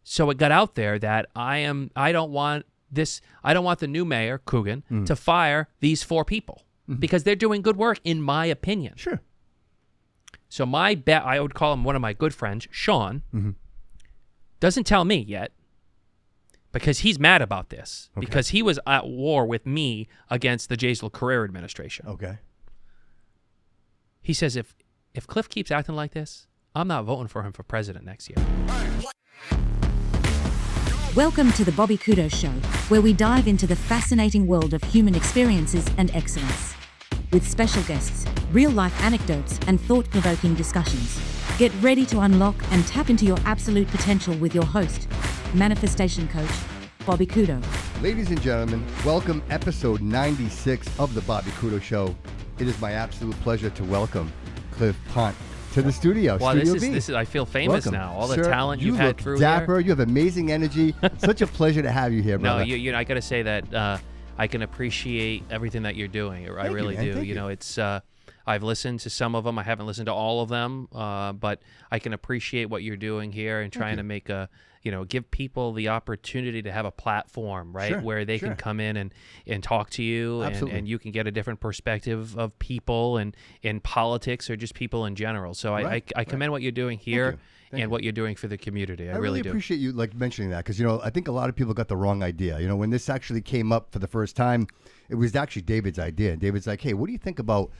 So it got out there that I don't want the new mayor, Coogan, to fire these 4 people because they're doing good work, in my opinion. Sure. So I would call him one of my good friends, Sean, doesn't tell me yet because he's mad about this because he was at war with me against the Jaysville Career Administration. Okay. He says, if Cliff keeps acting like this, I'm not voting for him for president next year. Welcome to the Bobby Couto Show, where we dive into the fascinating world of human experiences and excellence. With special guests, real-life anecdotes, and thought-provoking discussions. Get ready to unlock and tap into your absolute potential with your host, manifestation coach, Bobby Couto. Ladies and gentlemen, welcome episode 96 of the Bobby Couto Show. It is my absolute pleasure to welcome Cliff Pont to the studio. Wow, Studio this is. I feel famous welcome. now. All the Sir, talent you've had through dapper. here. You have amazing energy. Such a pleasure to have you here, brother. No, you know, I got to say that I can appreciate everything that you're doing. I really do. Thank You know, it's. I've listened to some of them. I haven't listened to all of them, but I can appreciate what you're doing here and trying to make give people the opportunity to have a platform, right, Sure, where they can come in and talk to you, and you can get a different perspective of people and in politics or just people in general. So I commend what you're doing here and what you're doing for the community. I really do. Appreciate you mentioning that because I think a lot of people got the wrong idea. When this actually came up for the first time, it was actually David's idea. And David's like, hey, what do you think about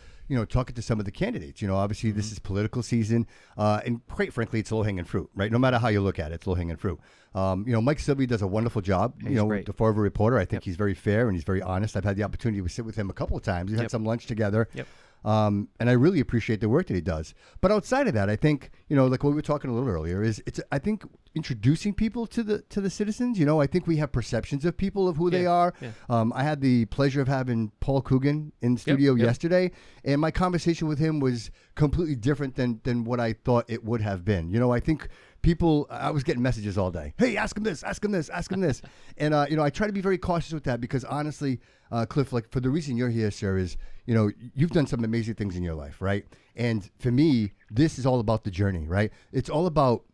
talking to some of the candidates? Obviously this is political season, and quite frankly, it's low-hanging fruit, right? No matter how you look at it, it's low-hanging fruit. Mike Sylvie does a wonderful job. He's great. The Forever Reporter. I think he's very fair and he's very honest. I've had the opportunity to sit with him a couple of times. We had some lunch together. Yep. And I really appreciate the work that he does. But outside of that, I think, like what we were talking a little earlier, I think introducing people to the citizens. I think we have perceptions of people of who they are. Yeah. I had the pleasure of having Paul Coogan in the studio yesterday, and my conversation with him was completely different than what I thought it would have been. I think I was getting messages all day. Hey, ask him this, ask him this, ask him this. And, I try to be very cautious with that because honestly, Cliff, for the reason you're here, sir, is, you've done some amazing things in your life, right? And for me, this is all about the journey, right? It's all about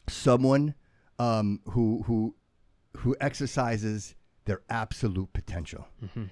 someone who exercises their absolute potential.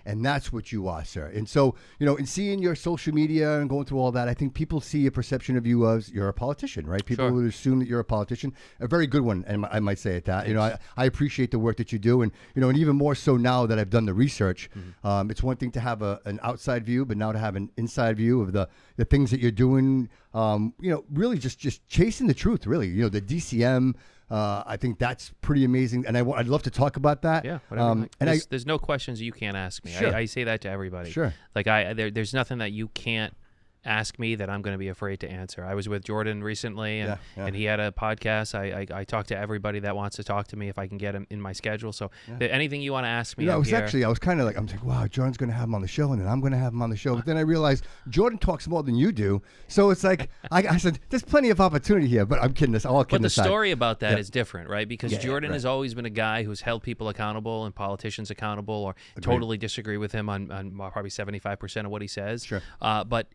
And that's what you are, sir. And so, in seeing your social media and going through all that, I think people see a perception of you as you're a politician, right? People would assume that you're a politician, a very good one, and I might say it that. I appreciate the work that you do, and and even more so now that I've done the research. It's one thing to have an outside view, but now to have an inside view of the things that you're doing. Really just chasing the truth. Really, the DCM. I think that's pretty amazing, and I'd love to talk about that. Yeah, whatever. There's no questions you can't ask me. Sure. I say that to everybody. Sure. There's nothing that you can't ask me that I'm going to be afraid to answer. I was with Jordan recently, and he had a podcast. I talk to everybody that wants to talk to me if I can get him in my schedule. So anything you want to ask me, I was kind of like, I'm like, wow, Jordan's going to have him on the show, and then I'm going to have him on the show. But then I realized Jordan talks more than you do. So it's like, I said, there's plenty of opportunity here. But I'm kidding this. All kidding But the aside. story about that is different, right? Because Jordan right. has always been a guy who's held people accountable and politicians accountable, or totally disagree with him on probably 75% of what he says. Sure. But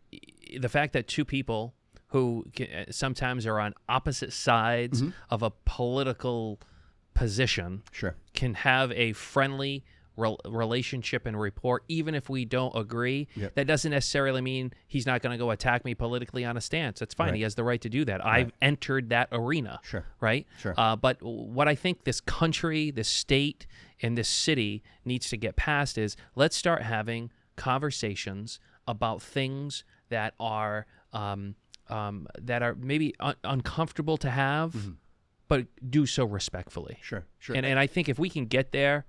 the fact that two people who sometimes are on opposite sides of a political position can have a friendly relationship and rapport, even if we don't agree, that doesn't necessarily mean he's not going to go attack me politically on a stance. That's fine. Right. He has the right to do that. Right. I've entered that arena. Right? Sure. But what I think this country, this state, and this city needs to get past is let's start having conversations about things that are maybe uncomfortable to have, but do so respectfully. Sure. And I think if we can get there,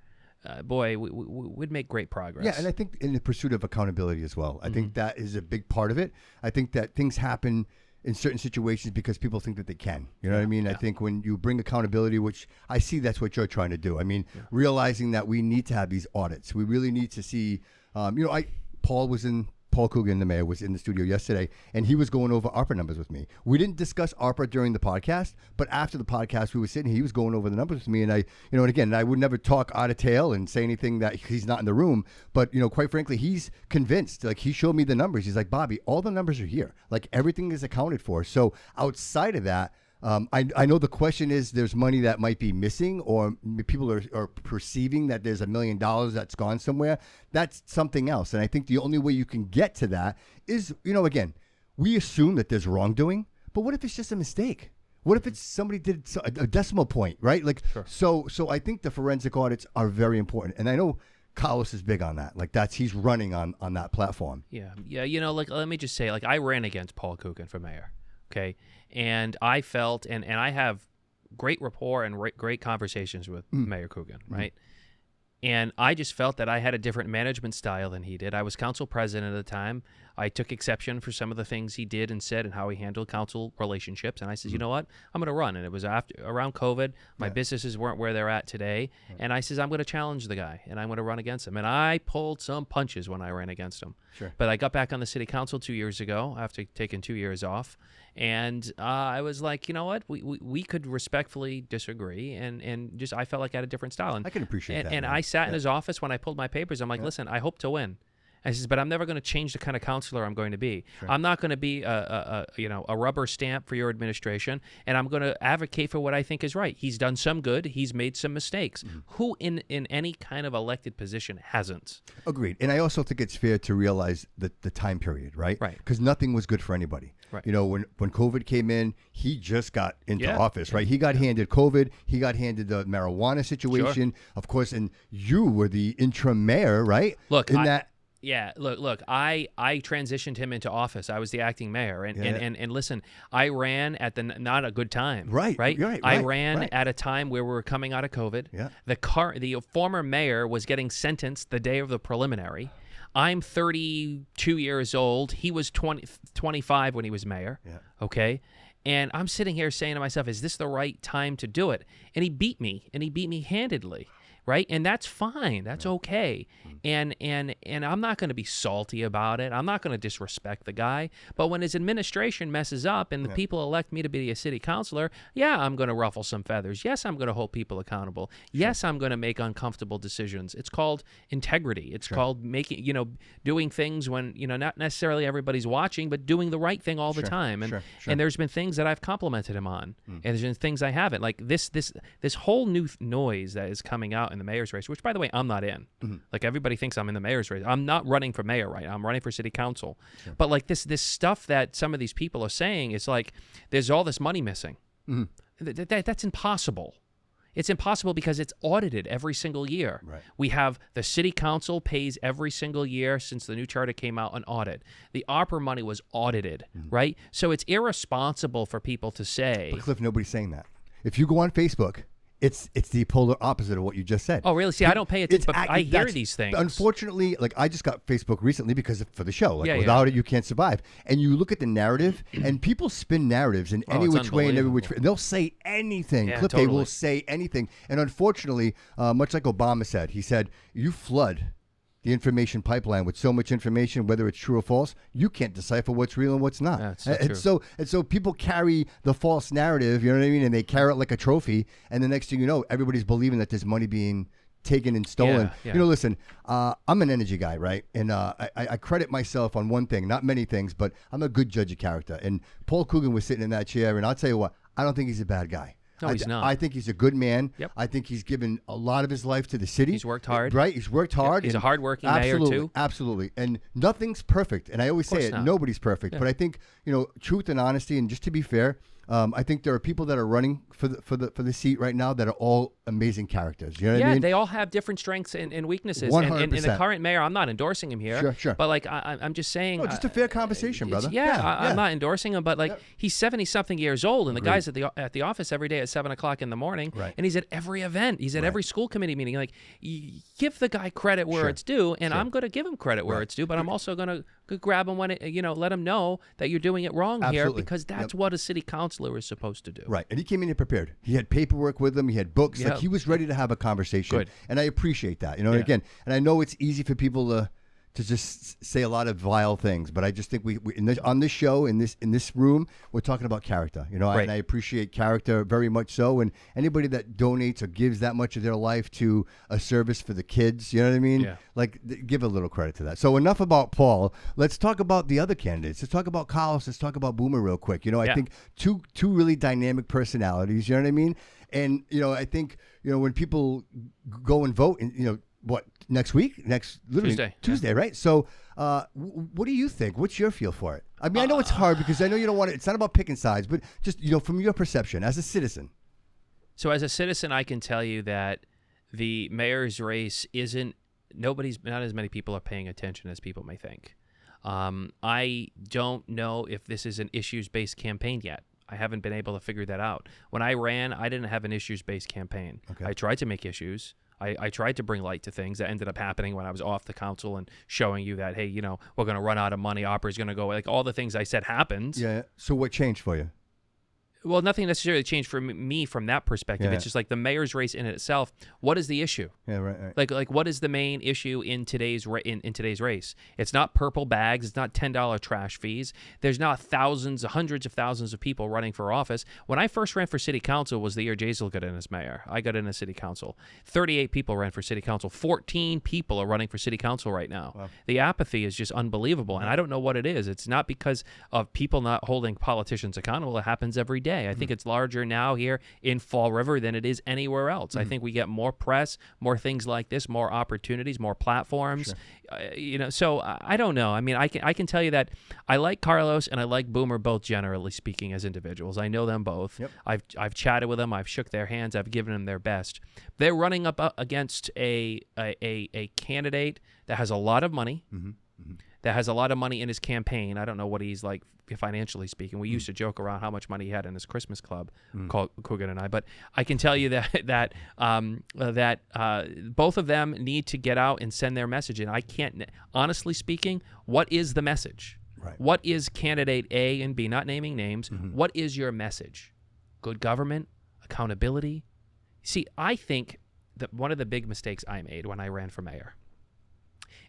we'd make great progress. Yeah, and I think in the pursuit of accountability as well. I think that is a big part of it. I think that things happen in certain situations because people think that they can. You know what I mean? Yeah. I think when you bring accountability, which I see that's what you're trying to do. I mean, realizing that we need to have these audits. We really need to see, Paul Coogan, the mayor, was in the studio yesterday, and he was going over ARPA numbers with me. We didn't discuss ARPA during the podcast, but after the podcast, we were sitting, he was going over the numbers with me, and and again, I would never talk out of tail and say anything that he's not in the room, but, quite frankly, he's convinced. Like, he showed me the numbers. He's like, Bobby, all the numbers are here. Like, everything is accounted for. So outside of that, I know the question is there's money that might be missing, or people are perceiving that there's $1 million that's gone somewhere. That's something else. And I think the only way you can get to that is, again, we assume that there's wrongdoing, but what if it's just a mistake? What if it's somebody did a decimal point, right? Like, sure. So I think the forensic audits are very important. And I know Carlos is big on that. Like he's running on that platform. Yeah. Let me just say, I ran against Paul Coogan for mayor. Okay. And I felt, and I have great rapport and great conversations with Mayor Coogan, right? And I just felt that I had a different management style than he did. I was council president at the time. I took exception for some of the things he did and said and how he handled council relationships. And I said, you know what? I'm going to run. And it was around COVID. My businesses weren't where they're at today. And I says, I'm going to challenge the guy and I'm going to run against him. And I pulled some punches when I ran against him. Sure. But I got back on the city council 2 years ago after taking 2 years off. And I was like, you know what? We could respectfully disagree. And just I felt like I had a different style. And I can appreciate that. And I sat in his office when I pulled my papers. I'm like, listen, I hope to win. I says, but I'm never going to change the kind of counselor I'm going to be. Sure. I'm not going to be a rubber stamp for your administration, and I'm going to advocate for what I think is right. He's done some good. He's made some mistakes. Who in any kind of elected position hasn't? Agreed. And I also think it's fair to realize the time period, right? Right. Because nothing was good for anybody. Right. When COVID came in, he just got into office, right? He got handed COVID. He got handed the marijuana situation, of course, and you were the interim mayor, right? Look, look. I transitioned him into office. I was the acting mayor, and listen, I ran at not a good time. Right. I ran at a time where we were coming out of COVID. Yeah. The former mayor was getting sentenced the day of the preliminary. I'm 32 years old. He was 25 when he was mayor. Yeah. Okay. And I'm sitting here saying to myself, is this the right time to do it? And he beat me, handedly. Right. And that's fine. That's okay. And I'm not going to be salty about it. I'm not going to disrespect the guy. But when his administration messes up and the people elect me to be a city councilor, I'm going to ruffle some feathers. Yes, I'm going to hold people accountable. Yes, I'm going to make uncomfortable decisions. It's called integrity. It's called making, doing things when, not necessarily everybody's watching, but doing the right thing all the time. And there's been things that I've complimented him on. And there's been things I haven't. Like this whole new noise that is coming out in the mayor's race, which, by the way, I'm not in. Like everybody thinks I'm in the mayor's race. I'm not running for mayor, right? I'm running for city council. Sure. But like this stuff that some of these people are saying is like there's all this money missing. That's impossible. It's impossible because it's audited every single year. Right. We have the city council pays every single year since the new charter came out an audit. The opera money was audited, right? So it's irresponsible for people to say. But Cliff, nobody's saying that. If you go on Facebook, it's the polar opposite of what you just said. Oh, really? See, I don't pay attention, but I hear these things. Unfortunately, like I just got Facebook recently for the show. Like without it, you can't survive. And you look at the narrative, and people spin narratives in any which way and every which way. They'll say anything. Yeah, Cliff, totally. They will say anything. And unfortunately, much like Obama said, he said, you flood the information pipeline with so much information, whether it's true or false, you can't decipher what's real and what's not. That's so true. And so people carry the false narrative, you know what I mean? And they carry it like a trophy. And the next thing you know, everybody's believing that there's money being taken and stolen. Yeah. Listen, I'm an energy guy, right? And I credit myself on one thing, not many things, but I'm a good judge of character. And Paul Coogan was sitting in that chair, and I'll tell you what, I don't think he's a bad guy. No, he's not. I think he's a good man. Yep. I think he's given a lot of his life to the city. He's worked hard. Right? He's worked hard. He's a hardworking mayor, too. Absolutely. And nothing's perfect. And I always say it, nobody's perfect. Yeah. But I think, truth and honesty, and just to be fair, I think there are people that are running for the seat right now that are all amazing characters. You know what I mean? They all have different strengths and weaknesses. 100%. And the current mayor, I'm not endorsing him here. Sure. But like I'm just saying, just a fair conversation, brother. I'm not endorsing him, but like he's 70-something years old, and the guy's at the office every day at 7:00 in the morning, and he's at every event. He's at every school committee meeting. Like, give the guy credit where it's due, and I'm going to give him credit where it's due, but I'm also going to grab him when let him know that you're doing it wrong here, because that's what a city councilor is supposed to do. Right, and he came in here prepared. He had paperwork with him. He had books. Like he was ready to have a conversation. Good. And I appreciate that. Again, and I know it's easy for people to just say a lot of vile things, but I just think we on this show, in this room, we're talking about character, and I appreciate character very much so. And anybody that donates or gives that much of their life to a service for the kids, you know what I mean? Yeah. Like, give a little credit to that. So enough about Paul. Let's talk about the other candidates. Let's talk about Carlos. Let's talk about Boomer real quick. I think two really dynamic personalities. You know what I mean? And I think when people go and vote, and what, next week? Literally Tuesday, right? So what do you think? What's your feel for it? I mean, I know it's hard because I know you don't want to, it's not about picking sides, but just, from your perception as a citizen. So as a citizen, I can tell you that the mayor's race not as many people are paying attention as people may think. I don't know if this is an issues-based campaign yet. I haven't been able to figure that out. When I ran, I didn't have an issues-based campaign. Okay. I tried to make issues. I tried to bring light to things that ended up happening when I was off the council and showing you that, hey, we're going to run out of money. Opera's going to go. Like, all the things I said happened. Yeah. So what changed for you? Well, nothing necessarily changed for me from that perspective. Yeah. It's just like the mayor's race in itself. What is the issue? Yeah, right. Like what is the main issue in today's today's race? It's not purple bags. It's not $10 trash fees. There's not hundreds of thousands of people running for office. When I first ran for city council was the year Jaisal got in as mayor. I got in as city council. 38 people ran for city council. 14 people are running for city council right now. Wow. The apathy is just unbelievable, and I don't know what it is. It's not because of people not holding politicians accountable. It happens every day. I think it's larger now here in Fall River than it is anywhere else. I think we get more press, more things like this, more opportunities, more platforms. Sure. So I don't know. I mean, I can tell you that I like Carlos and I like Boomer both, generally speaking, as individuals. I know them both. Yep. I've chatted with them. I've shook their hands. I've given them their best. They're running up against a candidate that has a lot of money. Mm-hmm. Mm-hmm. That has a lot of money in his campaign. I don't know what he's like financially speaking. We used to joke around how much money he had in his Christmas club, called Coogan and I. But I can tell you that both of them need to get out and send their message. And I can't, honestly speaking, what is the message? Right. What is candidate A and B? Not naming names. Mm-hmm. What is your message? Good government, accountability. See, I think that one of the big mistakes I made when I ran for mayor,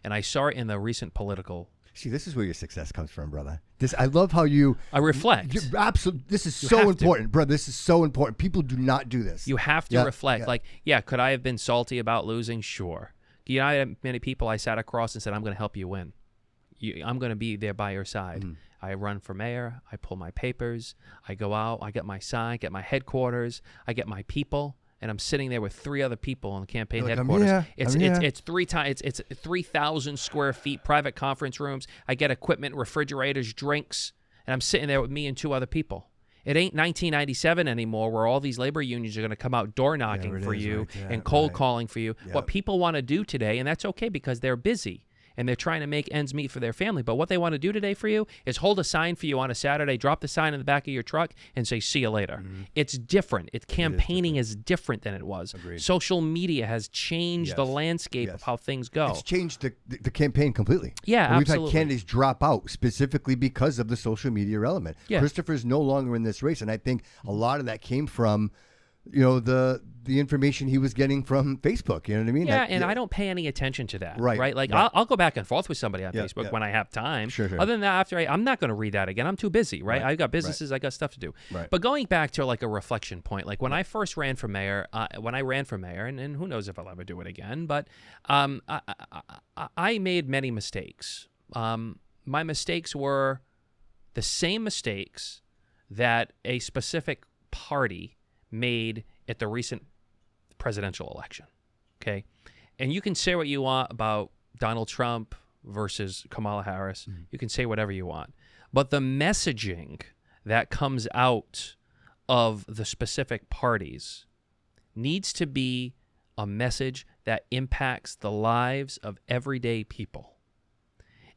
and I saw it in the recent political. See, this is where your success comes from, brother. I love how I reflect. Absolutely, this is so important, brother. This is so important. People do not do this. You have to reflect. Yeah. Could I have been salty about losing? Sure. I had many people I sat across and said, I'm going to help you win. I'm going to be there by your side. Mm. I run for mayor. I pull my papers. I go out. I get my sign, get my headquarters. I get my people. And I'm sitting there with 3 other people in the campaign headquarters. It's 3,000 square feet, private conference rooms. I get equipment, refrigerators, drinks, and I'm sitting there with me and 2 other people. It ain't 1997 anymore where all these labor unions are going to come out door knocking for you and cold calling for you. Yep. What people want to do today, and that's okay because they're busy and they're trying to make ends meet for their family. But what they want to do today for you is hold a sign for you on a Saturday, drop the sign in the back of your truck, and say, see you later. Mm-hmm. It's different. Campaigning is different than it was. Agreed. Social media has changed the landscape of how things go. It's changed the campaign completely. Yeah, and absolutely. We've had candidates drop out specifically because of the social media element. Yeah. Christopher's no longer in this race, and I think a lot of that came from the information he was getting from Facebook. You know what I mean? I don't pay any attention to that. Right. Like I'll go back and forth with somebody on Facebook when I have time. Sure. Other than that, I'm not going to read that again. I'm too busy. Right. I've got businesses. I got stuff to do. Right. But going back to like a reflection point, like when I first ran for mayor, and who knows if I'll ever do it again, but I made many mistakes. My mistakes were the same mistakes that a specific party made at the recent presidential election, okay? And you can say what you want about Donald Trump versus Kamala Harris. Mm-hmm. You can say whatever you want. But the messaging that comes out of the specific parties needs to be a message that impacts the lives of everyday people.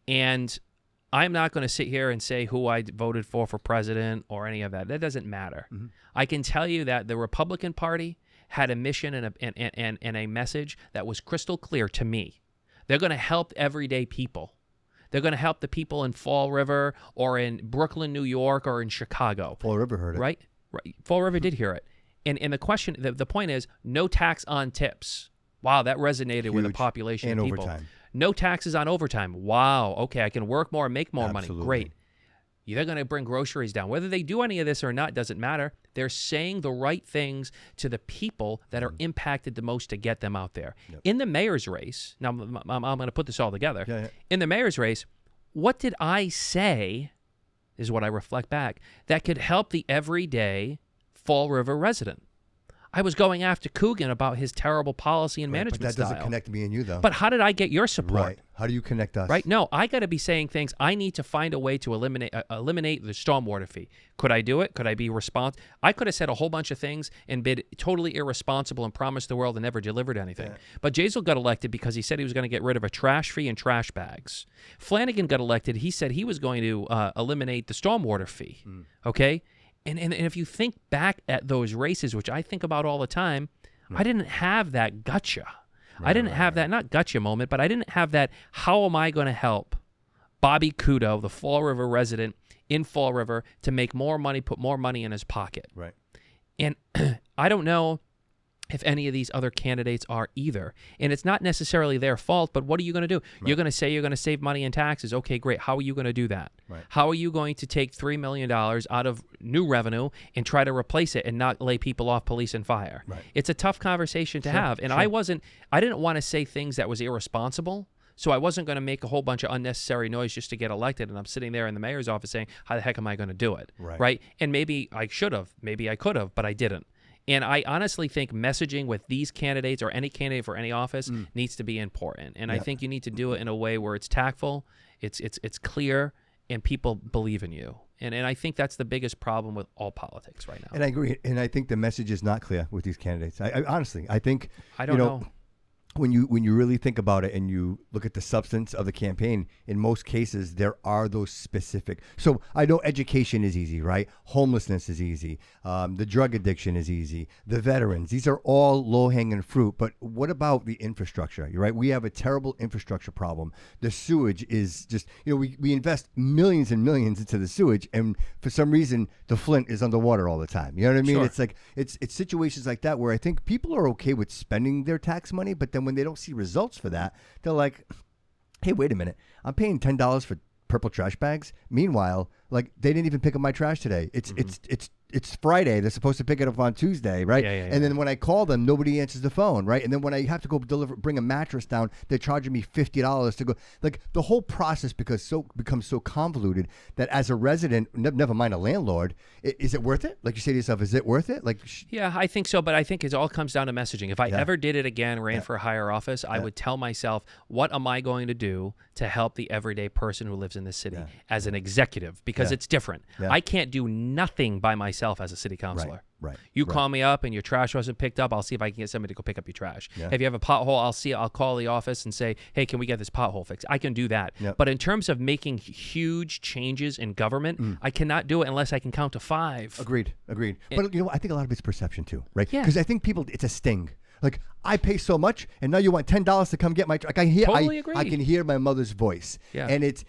And I'm not going to sit here and say who I voted for president or any of that. That doesn't matter. Mm-hmm. I can tell you that the Republican Party had a mission and a message that was crystal clear to me. They're going to help everyday people. They're going to help the people in Fall River or in Brooklyn, New York, or in Chicago. Fall River heard it. Right. Fall River did hear it. And the question, the point is, no tax on tips. Wow, that resonated with a population and of people. Overtime. No taxes on overtime. Wow. Okay, I can work more and make more money. Great. They're going to bring groceries down. Whether they do any of this or not doesn't matter. They're saying the right things to the people that are impacted the most to get them out there. Yep. In the mayor's race, now I'm going to put this all together. Yeah. In the mayor's race, what did I say, is what I reflect back, that could help the everyday Fall River resident? I was going after Coogan about his terrible policy and management style. But that doesn't connect me and you, though. But how did I get your support? Right. How do you connect us? Right. No, I got to be saying things. I need to find a way to eliminate the stormwater fee. Could I do it? Could I be responsible? I could have said a whole bunch of things and been totally irresponsible and promised the world and never delivered anything. Yeah. But Jazel got elected because he said he was going to get rid of a trash fee and trash bags. Flanagan got elected. He said he was going to eliminate the stormwater fee. Okay? And if you think back at those races, which I think about all the time, I didn't have that gotcha. I didn't have that, not gotcha moment, but I didn't have that, how am I going to help Bobby Couto, the Fall River resident in Fall River, to make more money, put more money in his pocket? Right. And I don't know if any of these other candidates are either. And it's not necessarily their fault, but what are you going to do? Right. You're going to say you're going to save money in taxes. Okay, great. How are you going to do that? Right. How are you going to take $3 million out of new revenue and try to replace it and not lay people off police and fire? Right. It's a tough conversation to have. And I didn't want to say things that was irresponsible. So I wasn't going to make a whole bunch of unnecessary noise just to get elected. And I'm sitting there in the mayor's office saying, how the heck am I going to do it? Right? And maybe I should have, maybe I could have, but I didn't. And I honestly think messaging with these candidates or any candidate for any office needs to be important. And I think you need to do it in a way where it's tactful, it's clear, and people believe in you. And I think that's the biggest problem with all politics right now. And I agree. And I think the message is not clear with these candidates. I honestly, I think, I don't know. When you really think about it and you look at the substance of the campaign, in most cases, there are those specific. So I know education is easy, right? Homelessness is easy. The drug addiction is easy. The veterans, these are all low-hanging fruit. But what about the infrastructure? You're right. We have a terrible infrastructure problem. The sewage is just, we invest millions and millions into the sewage. And for some reason, the Flint is underwater all the time. You know what I mean? Sure. It's like, it's situations like that where I think people are okay with spending their tax money, but then when they don't see results for that, they're like, hey, wait a minute. I'm paying $10 for purple trash bags. Meanwhile, like, they didn't even pick up my trash today. It's Friday. They're supposed to pick it up on Tuesday, right? And then when I call them, nobody answers the phone, right? And then when I have to go bring a mattress down, they're charging me $50 to go. Like, the whole process becomes so convoluted that as a resident, never mind a landlord, is it worth it? Like, you say to yourself, is it worth it? Like, yeah, I think so, but I think it all comes down to messaging. If I ever did it again, ran for a higher office, I would tell myself, what am I going to do to help the everyday person who lives in this city as an executive? Because it's different. I can't do nothing by myself as a city councilor. Right. You call me up and your trash wasn't picked up, I'll see if I can get somebody to go pick up your trash. If you have a pothole, I'll call the office and say, hey, can we get this pothole fixed? I can do that. But in terms of making huge changes in government, I cannot do it unless I can count to 5. Agreed. But I think a lot of it's perception too, right? Because I think people, it's a sting. Like, I pay so much, and now you want $10 to come get my. Like, totally agree. I can hear my mother's voice, and it's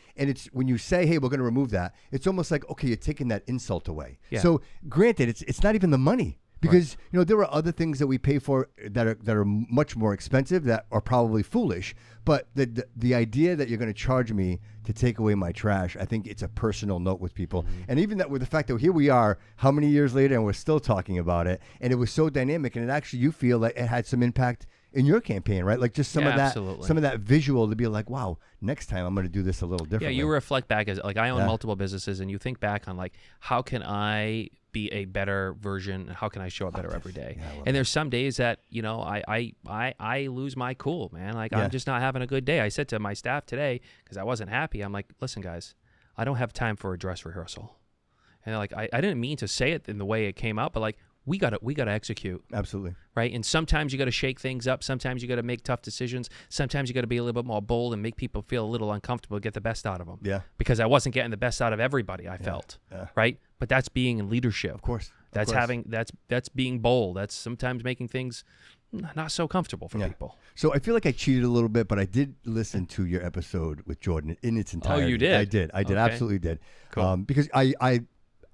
when you say, "Hey, we're going to remove that," it's almost like, okay, you're taking that insult away. So, granted, it's not even the money. Because there are other things that we pay for that are much more expensive that are probably foolish. But the idea that you're going to charge me to take away my trash, I think it's a personal note with people. And even that with the fact that here we are, how many years later, and we're still talking about it, and it was so dynamic, and it actually, you feel like it had some impact in your campaign, right? Like, just some of that visual to be like, wow, next time I'm going to do this a little differently. Yeah, you reflect back as, like, I own multiple businesses, and you think back on, like, how can I be a better version? How can I show up better every day? And there's some days that, I lose my cool, man. Like, I'm just not having a good day. I said to my staff today, because I wasn't happy, I'm like, listen, guys, I don't have time for a dress rehearsal. And like, I didn't mean to say it in the way it came out, but like, we got to execute. Absolutely. Right? And sometimes you got to shake things up. Sometimes you got to make tough decisions. Sometimes you got to be a little bit more bold and make people feel a little uncomfortable to get the best out of them. Yeah. Because I wasn't getting the best out of everybody, I felt. Yeah. Right? But that's being in leadership. Of course. That's being bold. That's sometimes making things not so comfortable for people. So I feel like I cheated a little bit, but I did listen to your episode with Jordan in its entirety. Oh, you did? I did. I absolutely did. Cool. Because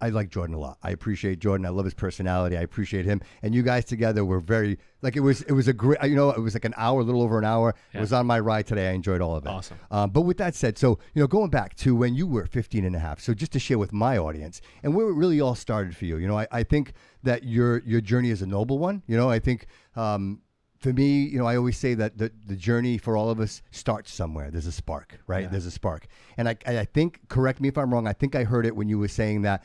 I like Jordan a lot. I appreciate Jordan. I love his personality. I appreciate him. And you guys together were very, like, it was a great, it was like an hour, a little over an hour. Yeah. It was on my ride today. I enjoyed all of it. Awesome. But with that said, so, going back to when you were 15 and a half, so just to share with my audience and where it really all started for you, I think that your journey is a noble one. I think, for me, I always say that the journey for all of us starts somewhere. There's a spark, right? Yeah. There's a spark. And I think, correct me if I'm wrong, I think I heard it when you were saying that,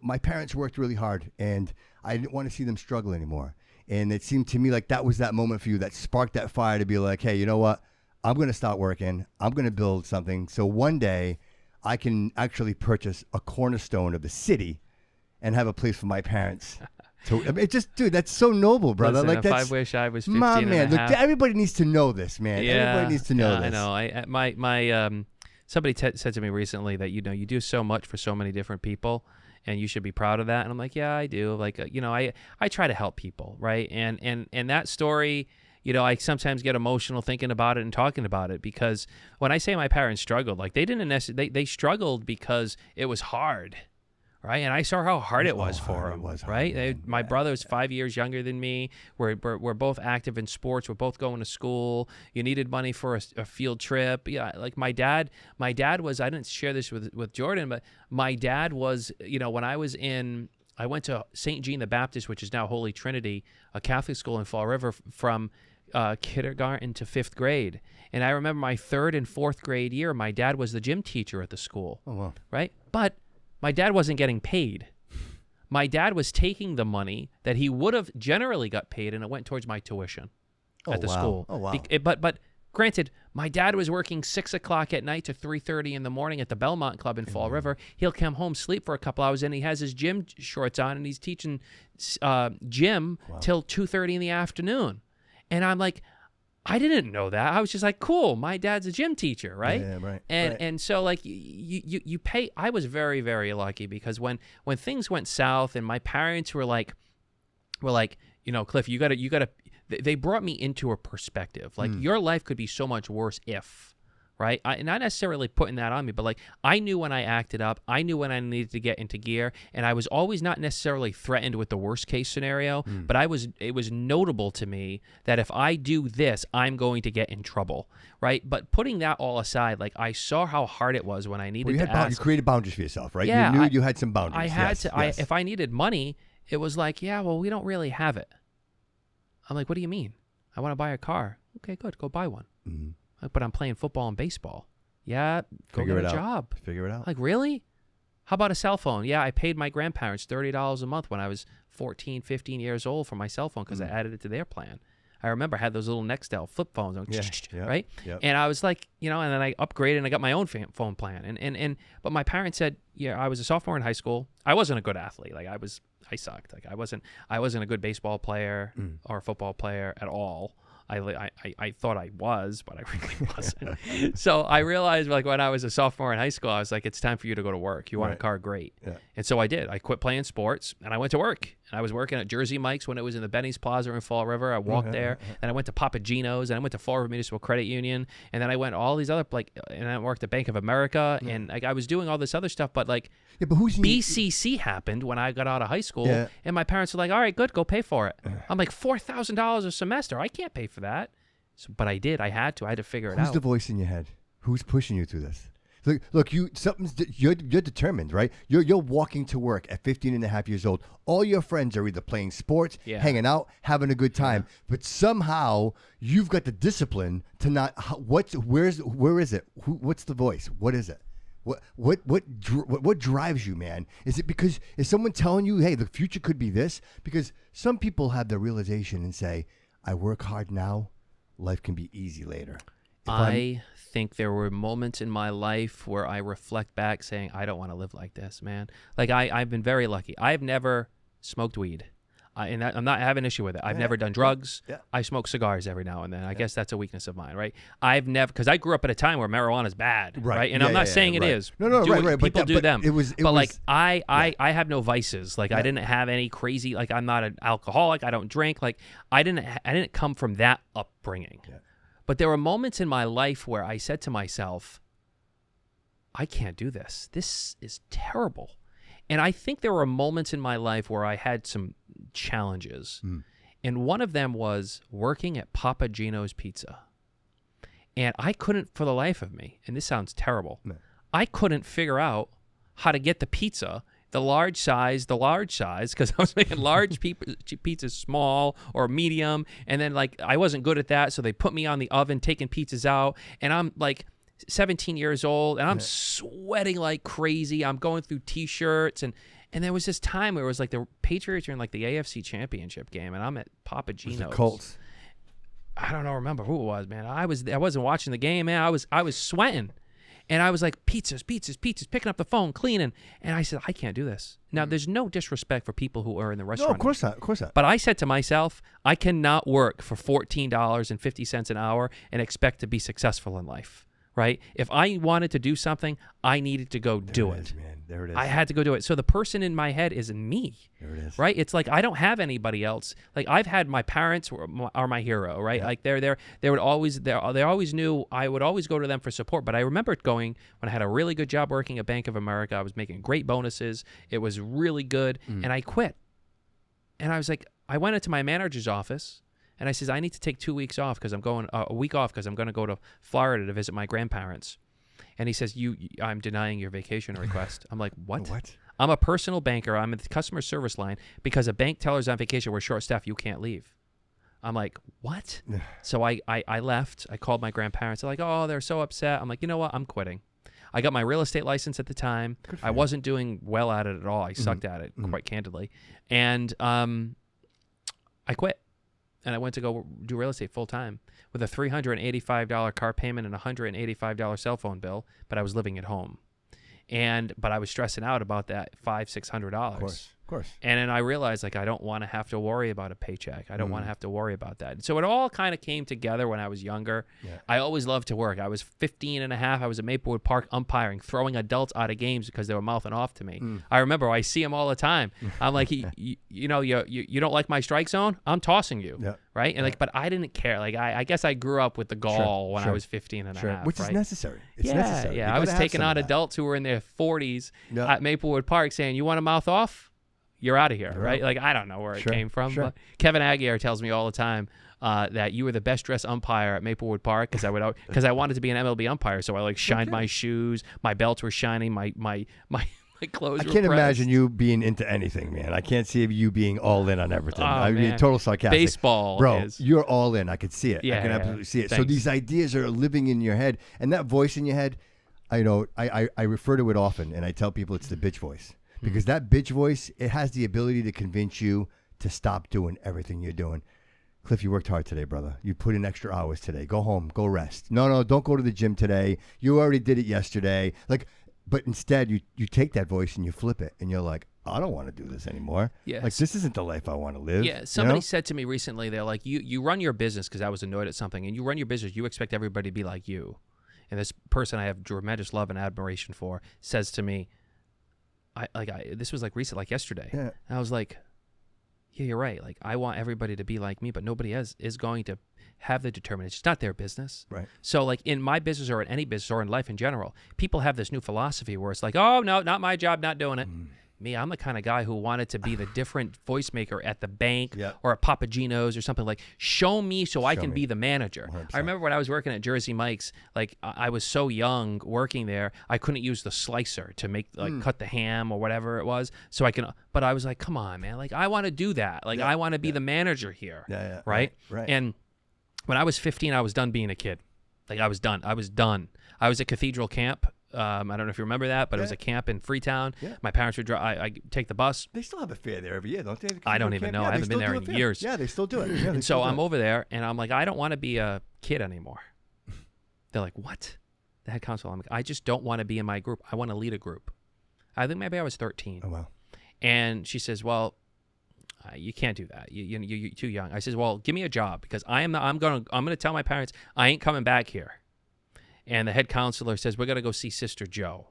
my parents worked really hard and I didn't want to see them struggle anymore. And it seemed to me like that was that moment for you that sparked that fire to be like, hey, you know what? I'm going to start working. I'm going to build something. So one day I can actually purchase a cornerstone of the city and have a place for my parents. So it just, dude, that's so noble, brother. Listen, if I wish I was 15 and a half. Look, everybody needs to know this, man. Yeah, everybody needs to know this. I know. Somebody said to me recently that you do so much for so many different people, and you should be proud of that. And I'm like, yeah, I do. Like, I try to help people, right? And that story, I sometimes get emotional thinking about it and talking about it, because when I say my parents struggled, like, they didn't necessarily, they struggled because it was hard. Right, and I saw how hard it was for them. Right, my brother was 5 years younger than me. We're both active in sports. We're both going to school. You needed money for a field trip. Yeah, like my dad was. I didn't share this with Jordan, but my dad was. When I went to St. Jean the Baptist, which is now Holy Trinity, a Catholic school in Fall River, from kindergarten to 5th grade. And I remember my 3rd and 4th grade year, my dad was the gym teacher at the school. Oh wow! Right, but my dad wasn't getting paid. My dad was taking the money that he would have generally got paid, and it went towards my tuition at the school. Oh, wow. But granted, my dad was working 6 o'clock at night to 3:30 in the morning at the Belmont Club in Fall River. He'll come home, sleep for a couple hours, and he has his gym shorts on, and he's teaching gym till 2:30 in the afternoon. And I'm like, I didn't know that. I was just like, cool, my dad's a gym teacher, right? Yeah, right. And so, like, you pay. I was very, very lucky, because when things went south and my parents were like, Cliff, you gotta. They brought me into a perspective. Like, your life could be so much worse if. Right? Not necessarily putting that on me, but like, I knew when I acted up, I knew when I needed to get into gear, and I was always not necessarily threatened with the worst case scenario, but it was notable to me that if I do this, I'm going to get in trouble, right? But putting that all aside, like, I saw how hard it was when I needed to ask. You created boundaries for yourself, right? Yeah, you knew you had some boundaries. I had to. Yes. If I needed money, it was like, yeah, well, we don't really have it. I'm like, what do you mean? I want to buy a car. Okay, good, go buy one. Mm-hmm. But I'm playing football and baseball. Yeah, go get a job. Figure it out. Like, really? How about a cell phone? Yeah, I paid my grandparents $30 a month when I was 14, 15 years old for my cell phone, because I added it to their plan. I remember I had those little Nextel flip phones, right? Yep. And I was like, and then I upgraded and I got my own phone plan. But my parents said, yeah, I was a sophomore in high school. I wasn't a good athlete. Like, I sucked. Like, I wasn't a good baseball player or football player at all. I thought I was, but I really wasn't. So I realized, like, when I was a sophomore in high school, I was like, it's time for you to go to work. You want a car? Great. Yeah. And so I did. I quit playing sports and I went to work. And I was working at Jersey Mike's when it was in the Benny's Plaza in Fall River. I walked there, and I went to Papa Gino's, and I went to Fall River Municipal Credit Union, and then I went all these other, like, and I worked at Bank of America, and like, I was doing all this other stuff, but like, but BCC happened when I got out of high school, and my parents were like, all right, good, go pay for it. I'm like, $4,000 a semester. I can't pay for that. So, but I did. I had to figure it out. Who's the voice in your head? Who's pushing you through this? Look, you're determined, right? You're walking to work at 15 and a half years old. All your friends are either playing sports, hanging out, having a good time, but somehow you've got the discipline to not. Where is it? What's the voice? What is it? What drives you, man? Is it because is someone telling you, hey, the future could be this? Because some people have the realization and say, I work hard now, life can be easy later. I think there were moments in my life where I reflect back saying, I don't want to live like this, man. Like, I've been very lucky. I've never smoked weed. And I'm not having an issue with it. I've never done drugs. Yeah. I smoke cigars every now and then. I guess that's a weakness of mine, right? I've never, because I grew up at a time where marijuana is bad, right? And I'm not saying it is. No, right. People do them. But like, I have no vices. Like, I didn't have any crazy, like, I'm not an alcoholic. I don't drink. Like, I didn't come from that upbringing. Yeah. But there were moments in my life where I said to myself, I can't do this. This is terrible. And I think there were moments in my life where I had some challenges. And one of them was working at Papa Gino's Pizza. And I couldn't, for the life of me, and this sounds terrible, I couldn't figure out how to get the pizza, the large size, because I was making large pizzas small or medium. And then, like, I wasn't good at that, so they put me on the oven, taking pizzas out. And I'm, like, 17 years old, and I'm sweating like crazy. I'm going through T-shirts, and there was this time where it was like the Patriots were in like the AFC Championship game, and I'm at Papa Gino's. The Colts. I don't know, remember who it was, man. I wasn't watching the game, man. I was sweating, and I was like pizzas, picking up the phone, cleaning, and I said I can't do this. Now, there's no disrespect for people who are in the restaurant. No, of course not. But I said to myself, I cannot work for $14.50 an hour and expect to be successful in life. Right? If I wanted to do something, I needed to go do it. Man. There it is. I had to go do it. So the person in my head is me. There it is. Right? It's like I don't have anybody else. Like I've had my parents are my hero, right? Yeah. Like they always knew I would always go to them for support. But I remember going when I had a really good job working at Bank of America. I was making great bonuses. It was really good. And I quit. And I was like, I went into my manager's office. And I says, I need to take 2 weeks off because I'm going a week off because I'm going to go to Florida to visit my grandparents. And he says, I'm denying your vacation request. I'm like, what? I'm a personal banker. I'm at the customer service line because a bank teller's on vacation. We're short-staffed. You can't leave. I'm like, what? So I left. I called my grandparents. They're like, oh, they're so upset. I'm like, you know what? I'm quitting. I got my real estate license at the time. I wasn't doing well at it at all. I sucked at it, quite candidly. And I quit. And I went to go do real estate full time with a $385 car payment and a $185 cell phone bill, but I was living at home. But I was stressing out about that $500-$600. Of course. And then I realized, like, I don't want to have to worry about a paycheck. I don't want to have to worry about that. So it all kind of came together when I was younger. Yeah. I always loved to work. I was 15 and a half. I was at Maplewood Park umpiring, throwing adults out of games because they were mouthing off to me. I remember I see them all the time. I'm like, you don't like my strike zone? I'm tossing you. Yeah. Right? And but I didn't care. Like, I guess I grew up with the gall when I was 15 and a half. Which is necessary. It's necessary. Yeah. I was taking on adults who were in their 40s at Maplewood Park saying, you want to mouth off? You're out of here, right? Like, I don't know where it came from. But Kevin Aguirre tells me all the time that you were the best dressed umpire at Maplewood Park because I wanted to be an MLB umpire, so I shined my shoes, my belts were shining, my clothes. I can't imagine you being into anything, man. I can't see you being all in on everything. I mean, total sarcastic. Baseball, bro. You're all in. I could see it. I can absolutely see it. Thanks. So these ideas are living in your head, and that voice in your head, I refer to it often, and I tell people it's the bitch voice. Because that bitch voice, it has the ability to convince you to stop doing everything you're doing. Cliff, you worked hard today, brother. You put in extra hours today. Go home. Go rest. No, don't go to the gym today. You already did it yesterday. But instead, you take that voice and you flip it, and you're like, I don't want to do this anymore. Yes. Like, this isn't the life I want to live. Yeah, somebody said to me recently, they're like, you run your business, because I was annoyed at something, and you run your business, you expect everybody to be like you. And this person I have tremendous love and admiration for says to me, this was like recent, like yesterday. Yeah. And I was like, yeah, you're right. Like, I want everybody to be like me, but nobody is going to have the determination. It's not their business. Right. So, like, in my business or in any business or in life in general, people have this new philosophy where it's like, oh, no, not my job, not doing it. Me, I'm the kind of guy who wanted to be the different voice maker at the bank or at Papa Gino's or something. Like, show me so I can be the manager. 100%. I remember when I was working at Jersey Mike's, like, I was so young working there, I couldn't use the slicer to make, cut the ham or whatever it was. So but I was like, come on, man. Like, I want to do that. Like, I want to be the manager here. Right? And when I was 15, I was done being a kid. Like, I was done. I was at Cathedral Camp. I don't know if you remember that, but it was a camp in Freetown. Yeah. My parents would drive. I take the bus. They still have a fair there every year, don't they? I don't even know. I haven't been there in years. Yeah, they still do it. And so I'm over there, and I'm like, I don't want to be a kid anymore. They're like, what? The head counselor. I'm like, I just don't want to be in my group. I want to lead a group. I think maybe I was 13. Oh, wow. And she says, well, you can't do that. You're too young. I says, well, give me a job, because I'm going to tell my parents I ain't coming back here. And the head counselor says, we're going to go see Sister Joe.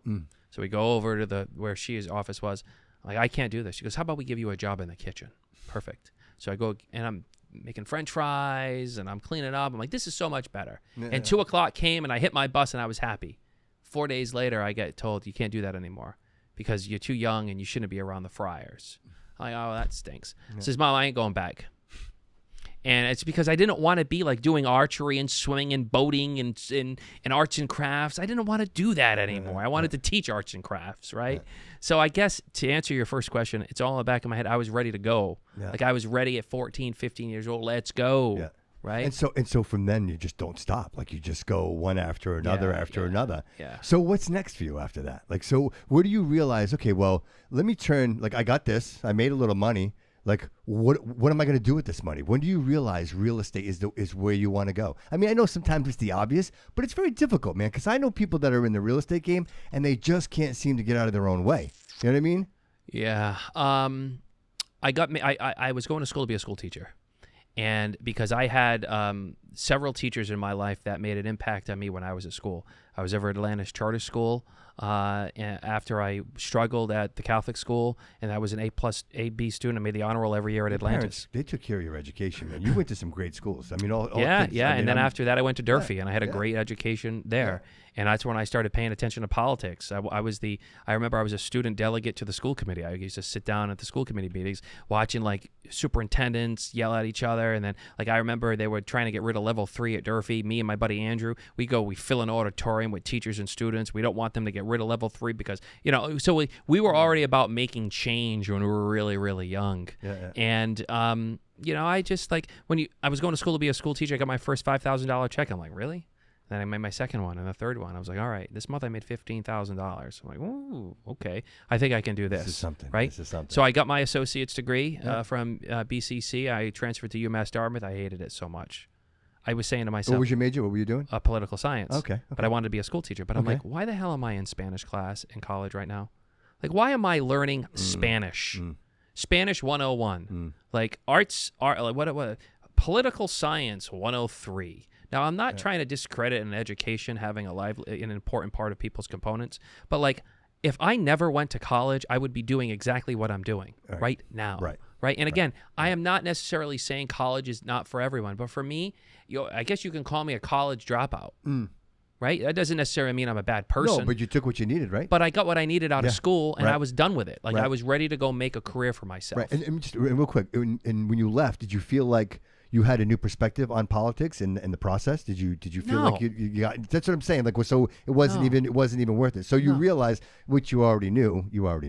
So we go over to where his office was. I'm like, I can't do this. She goes, how about we give you a job in the kitchen? Perfect. So I go, and I'm making French fries, and I'm cleaning up. I'm like, this is so much better. Yeah. And 2 o'clock came, and I hit my bus, and I was happy. 4 days later, I get told, you can't do that anymore. because you're too young and you shouldn't be around the Friars. I'm like, oh, that stinks. Yeah. Says, Mom, I ain't going back. And it's because I didn't want to be like doing archery and swimming and boating and arts and crafts. I didn't want to do that anymore. I wanted to teach arts and crafts, right? So I guess to answer your first question, it's all in the back of my head. I was ready to go. Like I was ready at 14, 15 years old. Let's go. Right. And so from then you just don't stop. Like you just go one after another another. Yeah. So what's next for you after that? Like, so where do you realize, okay, well, let me turn, like I got this, I made a little money. Like, what am I going to do with this money? When do you realize real estate is where you want to go? I mean, I know sometimes it's the obvious, but it's very difficult, man, because I know people that are in the real estate game and they just can't seem to get out of their own way. You know what I mean? Yeah. I was going to school to be a school teacher. And because I had several teachers in my life that made an impact on me when I was at school. I was over at Atlantis Charter School after I struggled at the Catholic school, and I was an A+B student. I made the honor roll every year at Atlantis. Parents, they took care of your education, man. You went to some great schools. I mean, all kids, and then after that, I went to Durfee, and I had a great education there. Yeah. And that's when I started paying attention to politics. I remember I was a student delegate to the school committee. I used to sit down at the school committee meetings watching like superintendents yell at each other. And then like I remember they were trying to get rid of level 3 at Durfee. Me and my buddy Andrew, we fill an auditorium with teachers and students. We don't want them to get rid of level 3 because, so we were already about making change when we were really, really young. And, I just like I was going to school to be a school teacher. I got my first $5,000 check. I'm like, really? Then I made my second one and the third one. I was like, all right, this month I made $15,000. I'm like, ooh, okay. I think I can do this. This is something. Right? This is something. So I got my associate's degree from BCC. I transferred to UMass Dartmouth. I hated it so much. I was saying to myself. What was your major? What were you doing? Political science. Okay. But I wanted to be a school teacher. But I'm like, why the hell am I in Spanish class in college right now? Like, why am I learning Spanish? Spanish 101. Like what? Political science 103. Now, I'm not trying to discredit an education having an important part of people's components, but like if I never went to college, I would be doing exactly what I'm doing right now. Right. And again, I am not necessarily saying college is not for everyone, but for me, I guess you can call me a college dropout. Right? That doesn't necessarily mean I'm a bad person. No, but you took what you needed, right? But I got what I needed out of school, and I was done with it. Like I was ready to go make a career for myself. Right. And just real quick, and when you left, did you feel like you had a new perspective on politics in the process? Did you feel like you got? That's what I'm saying. Like, so it wasn't even worth it. So you realized what you already knew.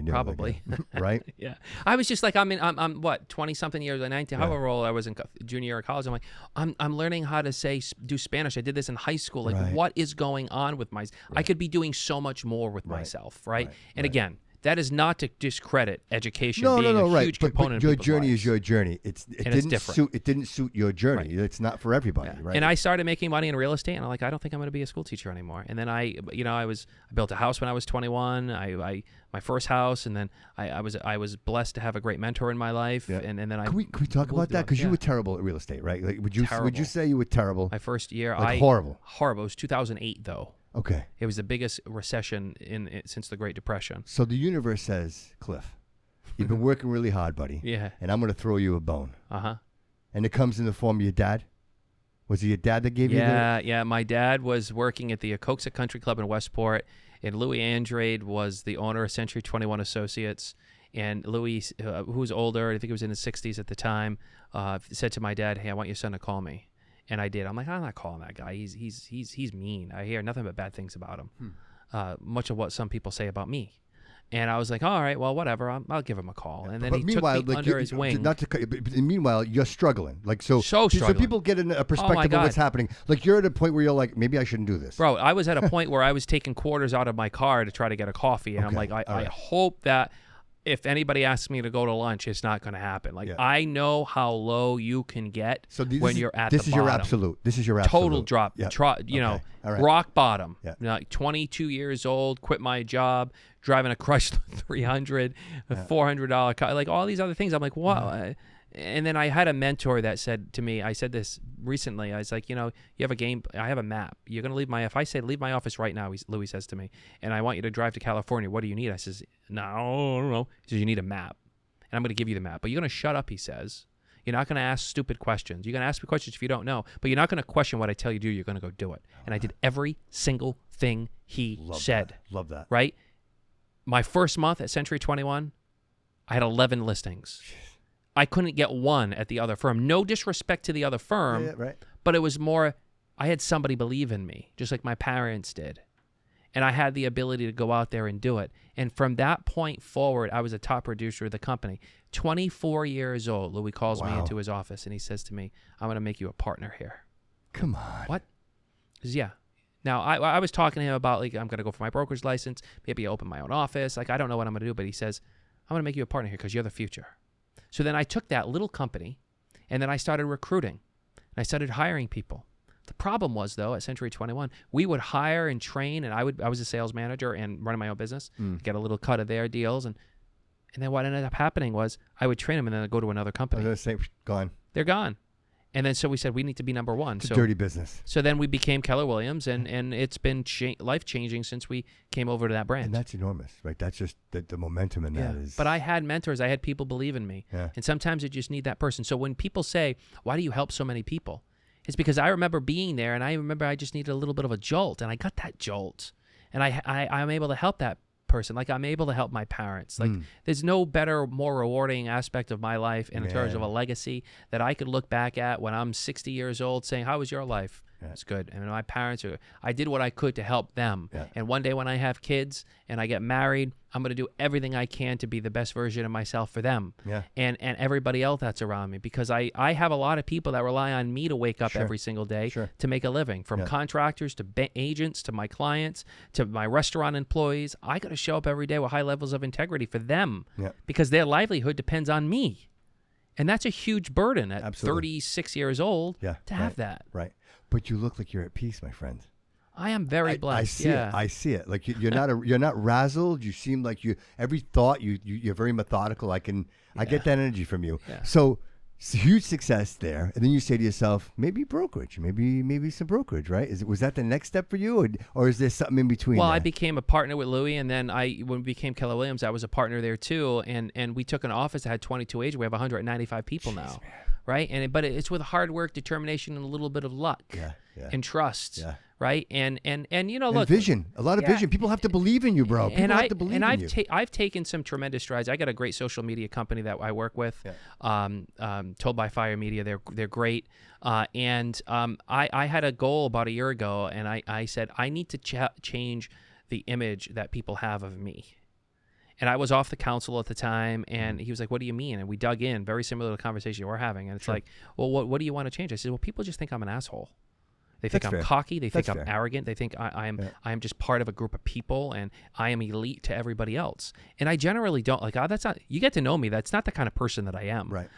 Probably, right? Yeah. I was just like, I'm what 20 something years, 19, however old I was in junior year of college. I'm like, I'm learning how to do Spanish. I did this in high school. Like, what is going on with my? I could be doing so much more with myself, right? And again. That is not to discredit education being a huge component but your of people's journey lives. is your journey. It didn't suit your journey. It's not for everybody, right? And I started making money in real estate, and I'm like, I don't think I'm going to be a school teacher anymore. And then I built a house when I was 21. I my first house, and then I was blessed to have a great mentor in my life. And then can we talk about that? Because you were terrible at real estate, right? Like, would you say you were terrible? My first year, horrible. Horrible. It was 2008 though. Okay. It was the biggest recession since the Great Depression. So the universe says, Cliff, you've been working really hard, buddy. Yeah. And I'm going to throw you a bone. And it comes in the form of your dad? Was it your dad that gave you the... Yeah. My dad was working at the Acoxa Country Club in Westport, and Louis Andrade was the owner of Century 21 Associates. And Louis, who was older, I think he was in his 60s at the time, said to my dad, hey, I want your son to call me. And I did. I'm like, I'm not calling that guy. He's mean. I hear nothing but bad things about him. Much of what some people say about me. And I was like, all right, well, whatever. I'll give him a call. And then he took me under his wing. Not to cut you, but meanwhile, you're struggling. Like so struggling. So people get a perspective of what's happening. Like you're at a point where you're like, maybe I shouldn't do this. Bro, I was at a point where I was taking quarters out of my car to try to get a coffee. And I'm like, I hope that if anybody asks me to go to lunch, it's not going to happen. Like I know how low you can get when you're at the bottom. This is your absolute. This is your absolute. Total drop. Yeah. Rock bottom. Yeah. Like 22 years old, quit my job, driving a Chrysler 300, a $400 car, like all these other things. I'm like, wow. And then I had a mentor that said to me, I said this recently, I was like, you have a game, I have a map. You're going to leave if I say leave my office right now, Louis says to me, and I want you to drive to California, what do you need? I says, no, I don't know. He says, you need a map. And I'm going to give you the map, but you're going to shut up, he says. You're not going to ask stupid questions. You're going to ask me questions if you don't know, but you're not going to question what I tell you to do. You're going to go do it. And I did every single thing he said. Love that. Right? my first month at Century 21, I had 11 listings. I couldn't get one at the other firm. No disrespect to the other firm, but it was more, I had somebody believe in me, just like my parents did. And I had the ability to go out there and do it. And from that point forward, I was a top producer of the company. 24 years old, Louis calls me into his office, and he says to me, I'm going to make you a partner here. Come on. What? He says, yeah. Now, I was talking to him about, like, I'm going to go for my brokerage license, maybe open my own office. Like, I don't know what I'm going to do, but he says, I'm going to make you a partner here because you're the future. So then I took that little company, and then I started recruiting, and I started hiring people. The problem was, though, at Century 21, we would hire and train, and I was a sales manager and running my own business, get a little cut of their deals, and then what ended up happening was I would train them, and then I'd go to another company. I was going to say, gone. They're gone. And then so we said, we need to be number one. It's a dirty business. So then we became Keller Williams, and it's been life-changing since we came over to that brand. And that's enormous, right? That's just the momentum in that is... But I had mentors. I had people believe in me. Yeah. And sometimes you just need that person. So when people say, why do you help so many people? It's because I remember being there, and I remember I just needed a little bit of a jolt, and I got that jolt. And I'm able to help that person. Like, I'm able to help my parents. Like, there's no better, more rewarding aspect of my life in terms of a legacy that I could look back at when I'm 60 years old saying, how was your life? Yeah. It's good. And my parents, I did what I could to help them. Yeah. And one day when I have kids and I get married, I'm going to do everything I can to be the best version of myself for them and everybody else that's around me, because I have a lot of people that rely on me to wake up every single day to make a living, from contractors to agents to my clients to my restaurant employees. I got to show up every day with high levels of integrity for them because their livelihood depends on me. And that's a huge burden at 36 years old to have that. Right. But you look like you're at peace, my friend. I am very blessed. I see it. I see it. Like you're not razzled. You seem like every thought you're very methodical. I get that energy from you. Yeah. So it's a huge success there, and then you say to yourself, maybe brokerage, maybe some brokerage, right? Was that the next step for you, or is there something in between? Well, I became a partner with Louis, and then when we became Keller Williams, I was a partner there too, and we took an office that had 22 agents. We have 195 people now. Man. Right, but it's with hard work, determination, and a little bit of luck, and trust, right, and you know, look, vision, a lot of vision. People have to believe in you, bro. People have to believe in you. I've taken some tremendous strides. I got a great social media company that I work with, Told by Fire Media. They're great, and I had a goal about a year ago, and I said I need to change the image that people have of me. And I was off the council at the time, and he was like, what do you mean? And we dug in, very similar to the conversation we're having. And it's like, well, what do you want to change? I said, well, people just think I'm an asshole. They think I'm cocky. They think I'm arrogant. They think I am just part of a group of people, and I am elite to everybody else. And I generally don't. Like, that's not, you get to know me. That's not the kind of person that I am. Right.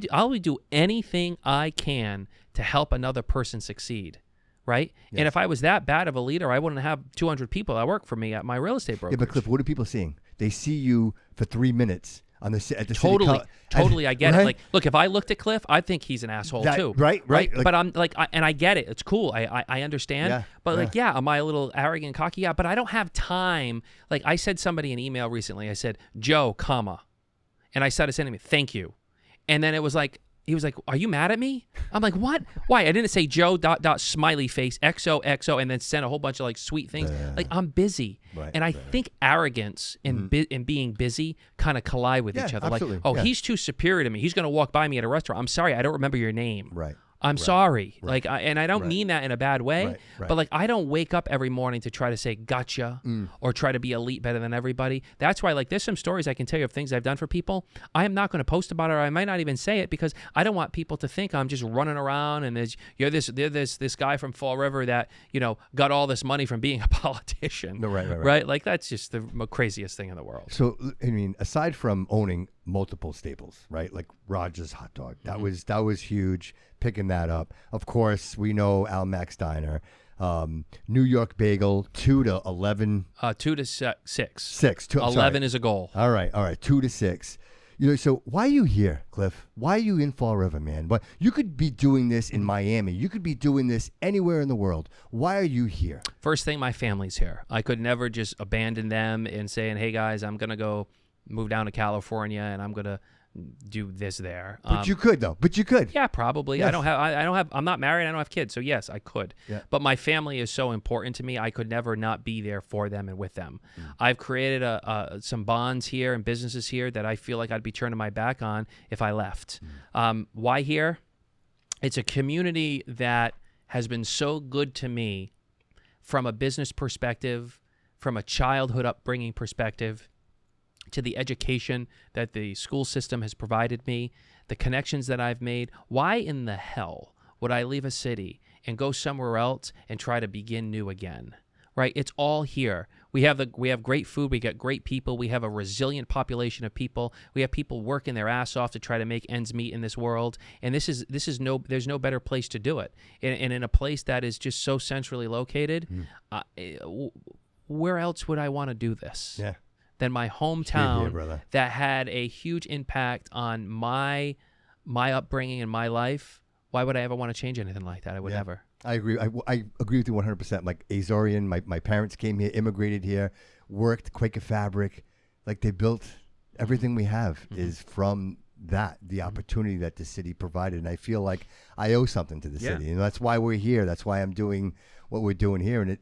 I'll do anything I can to help another person succeed. Right? Yes. And if I was that bad of a leader, I wouldn't have 200 people that work for me at my real estate brokerage. Yeah, but Cliff, what are people seeing? They see you for 3 minutes at the totally. I get it. Like, look, if I looked at Cliff, I'd think he's an asshole too. Right. Like, but I'm like, and I get it. It's cool. I understand. Yeah, but am I a little arrogant, cocky? Yeah. But I don't have time. Like, I said somebody an email recently. I said, Joe, comma, and I started sending me thank you, and then it was like. He was like, are you mad at me? I'm like, what? Why? I didn't say Joe ... smiley face XOXO and then send a whole bunch of like sweet things. Like, I'm busy. Right, and I think arrogance and being busy kind of collide with each other. Absolutely. Like, he's too superior to me. He's going to walk by me at a restaurant. I'm sorry, I don't remember your name. Right. I'm sorry. Right. Like, and I don't mean that in a bad way, but like, I don't wake up every morning to try to say gotcha or try to be elite better than everybody. That's why, like, there's some stories I can tell you of things I've done for people. I am not going to post about it, or I might not even say it, because I don't want people to think I'm just running around and you're this guy from Fall River that, you know, got all this money from being a politician. No, right. Like, that's just the craziest thing in the world. So, I mean, aside from owning multiple staples, right? Like Roger's Hot Dog. That was huge, picking that up. Of course, we know Al Max Diner. New York Bagel, 2 to 11. 2 to 6. 6. 11 is a goal. All right. 2 to 6. You know, so why are you here, Cliff? Why are you in Fall River, man? But you could be doing this in Miami. You could be doing this anywhere in the world. Why are you here? First thing, my family's here. I could never just abandon them and saying, hey, guys, I'm going to go move down to California and I'm going to do this there. But you could though. But you could. Yeah, probably. Yes. I'm not married. I don't have kids. So yes, I could. Yeah. But my family is so important to me. I could never not be there for them and with them. I've created some bonds here and businesses here that I feel like I'd be turning my back on if I left. Why here? It's a community that has been so good to me from a business perspective, from a childhood upbringing perspective, to the education that the school system has provided me, the connections that I've made. Why in the hell would I leave a city and go somewhere else and try to begin new again? Right? It's all here. We have great food. We got great people. We have a resilient population of people. We have people working their ass off to try to make ends meet in this world. And there's no better place to do it. And in a place that is just so centrally located, where else would I want to do this? Yeah. Than my hometown that had a huge impact on my upbringing and my life. Why would I ever want to change anything like that? I would never. I agree. I agree with you 100%. Like Azorian, my parents came here, immigrated here, worked Quaker Fabric. Like they built everything we have is from that, the opportunity that the city provided. And I feel like I owe something to the city. And that's why we're here. That's why I'm doing what we're doing here. And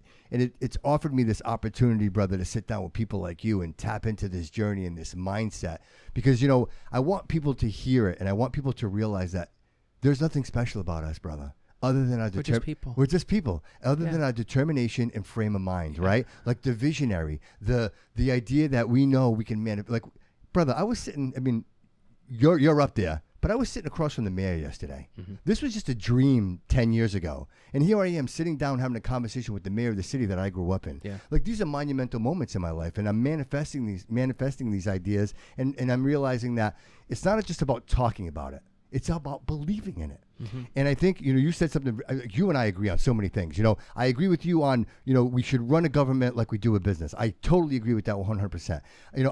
it's offered me this opportunity, brother, to sit down with people like you and tap into this journey and this mindset. Because, I want people to hear it, and I want people to realize that there's nothing special about us, brother, other than our determination. We're just people. We're just people, other than our determination and frame of mind, right? Like the visionary, the idea that we know we can manage. Like, brother, I was sitting, I mean, you're up there. But I was sitting across from the mayor yesterday. This was just a dream 10 years ago. And here I am sitting down having a conversation with the mayor of the city that I grew up in. Yeah. Like these are monumental moments in my life. And I'm manifesting these ideas. And I'm realizing that it's not just about talking about it. It's about believing in it. And I think, you said something, you and I agree on so many things. I agree with you on, we should run a government like we do a business. I totally agree with that 100%.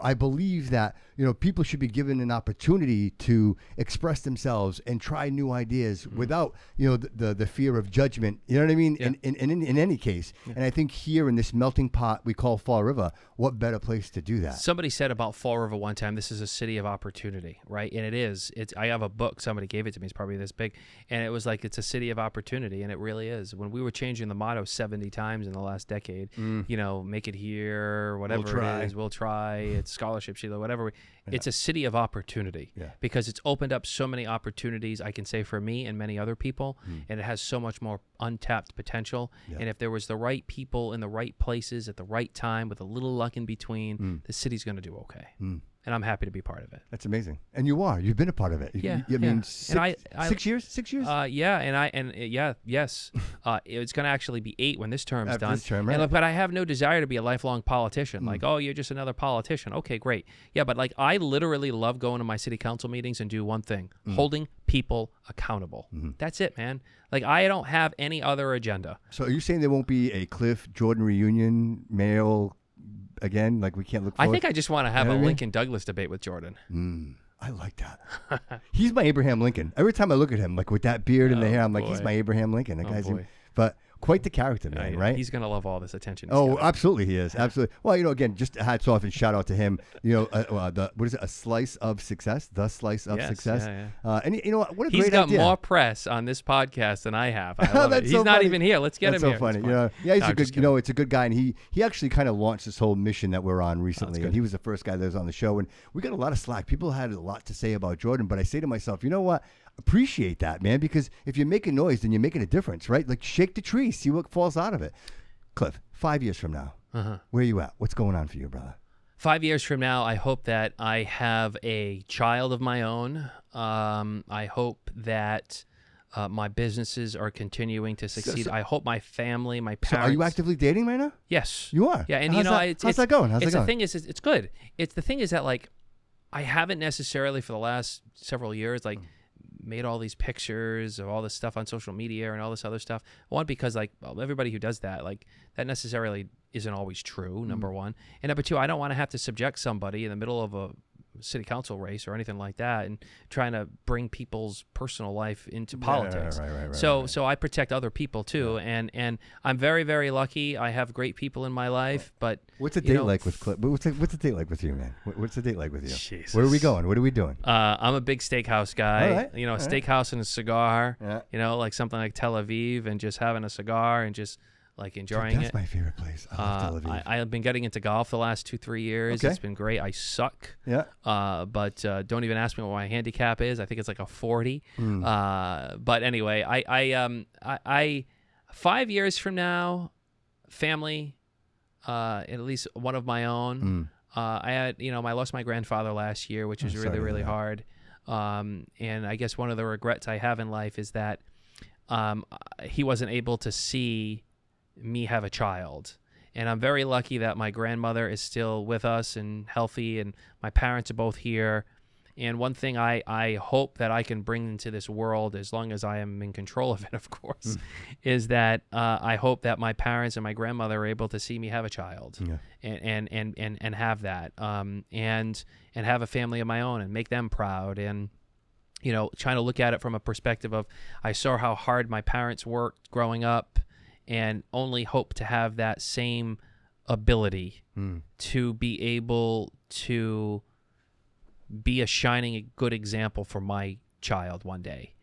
I believe that, people should be given an opportunity to express themselves and try new ideas without, the fear of judgment. You know what I mean? Yeah. In any case. Yeah. And I think here in this melting pot we call Fall River, what better place to do that? Somebody said about Fall River one time, this is a city of opportunity, right? And it is. I have a book. Somebody gave it to me. It's probably this big. And it was like, it's a city of opportunity, and it really is. When we were changing the motto 70 times in the last decade, make it here, whatever it is, we'll try, it's scholarship, Sheila, whatever. It's a city of opportunity because it's opened up so many opportunities, I can say, for me and many other people, and it has so much more untapped potential. And if there was the right people in the right places at the right time with a little luck in between, the city's going to do okay. And I'm happy to be part of it. That's amazing. And you are. You've been a part of it. I mean, 6 years? 6 years? Yes. It's going to actually be 8 when this term's done. This term, right. But I have no desire to be a lifelong politician. Like, oh, you're just another politician. Okay, great. Yeah, but like I literally love going to my city council meetings and do one thing, holding people accountable. That's it, man. Like I don't have any other agenda. So are you saying there won't be a Cliff Jordan reunion, male again? Like we can't look forward? I think I just want to have a Lincoln Douglas debate with Jordan. I like that. He's my Abraham Lincoln. Every time I look at him, like with that beard and the hair, I'm like, he's my Abraham Lincoln. That guy's but quite the character, man, right? He's going to love all this attention. Absolutely he is. Absolutely. Well, again, just hats off and shout out to him. What is it? A slice of success? The slice of success. Yeah. And what a great idea. He's got more press on this podcast than I have. I love it. He's not even here. Let's get him here. That's so funny. Yeah, he's a good, it's a good guy. And he actually kind of launched this whole mission that we're on recently. And he was the first guy that was on the show. And we got a lot of slack. People had a lot to say about Jordan. But I say to myself, you know what? Appreciate that, man, because if you're making noise, then you're making a difference, right? Like shake the tree, see what falls out of it. Cliff, 5 years from now, where are you at? What's going on for you, brother? 5 years from now, I hope that I have a child of my own. I hope that my businesses are continuing to succeed. I hope my family, my parents. So are you actively dating right now? Yes. You are? Yeah, and how's that going? The thing is, it's good. The thing is that like, I haven't necessarily for the last several years, like, made all these pictures of all this stuff on social media and all this other stuff. One, because like everybody who does that, like that necessarily isn't always true, number one. And number two, I don't want to have to subject somebody in the middle of a city council race or anything like that, and trying to bring people's personal life into politics. Right. So I protect other people too, and I'm very, very lucky. I have great people in my life, but what's a date like with Cliff? What's a date like with you, man? What's a date like with you? Jesus. Where are we going? What are we doing? I'm a big steakhouse guy. All right. A steakhouse and a cigar. Yeah. Like something like Tel Aviv, and just having a cigar and just like enjoying That's it. my favorite place. I love Tel Aviv. I've been getting into golf the last 2-3 years. Okay. It's been great. I suck. Yeah. But don't even ask me what my handicap is. I think it's like a 40. But anyway, I 5 years from now, family, at least one of my own. I lost my grandfather last year, which was really, really hard. And I guess one of the regrets I have in life is that he wasn't able to see me have a child. And I'm very lucky that my grandmother is still with us and healthy, and my parents are both here. And one thing I hope that I can bring into this world, as long as I am in control of it, of course, is that I hope that my parents and my grandmother are able to see me have a child, and have that, and have a family of my own and make them proud. And trying to look at it from a perspective of, I saw how hard my parents worked growing up, and only hope to have that same ability to be able to be a shining good example for my child one day.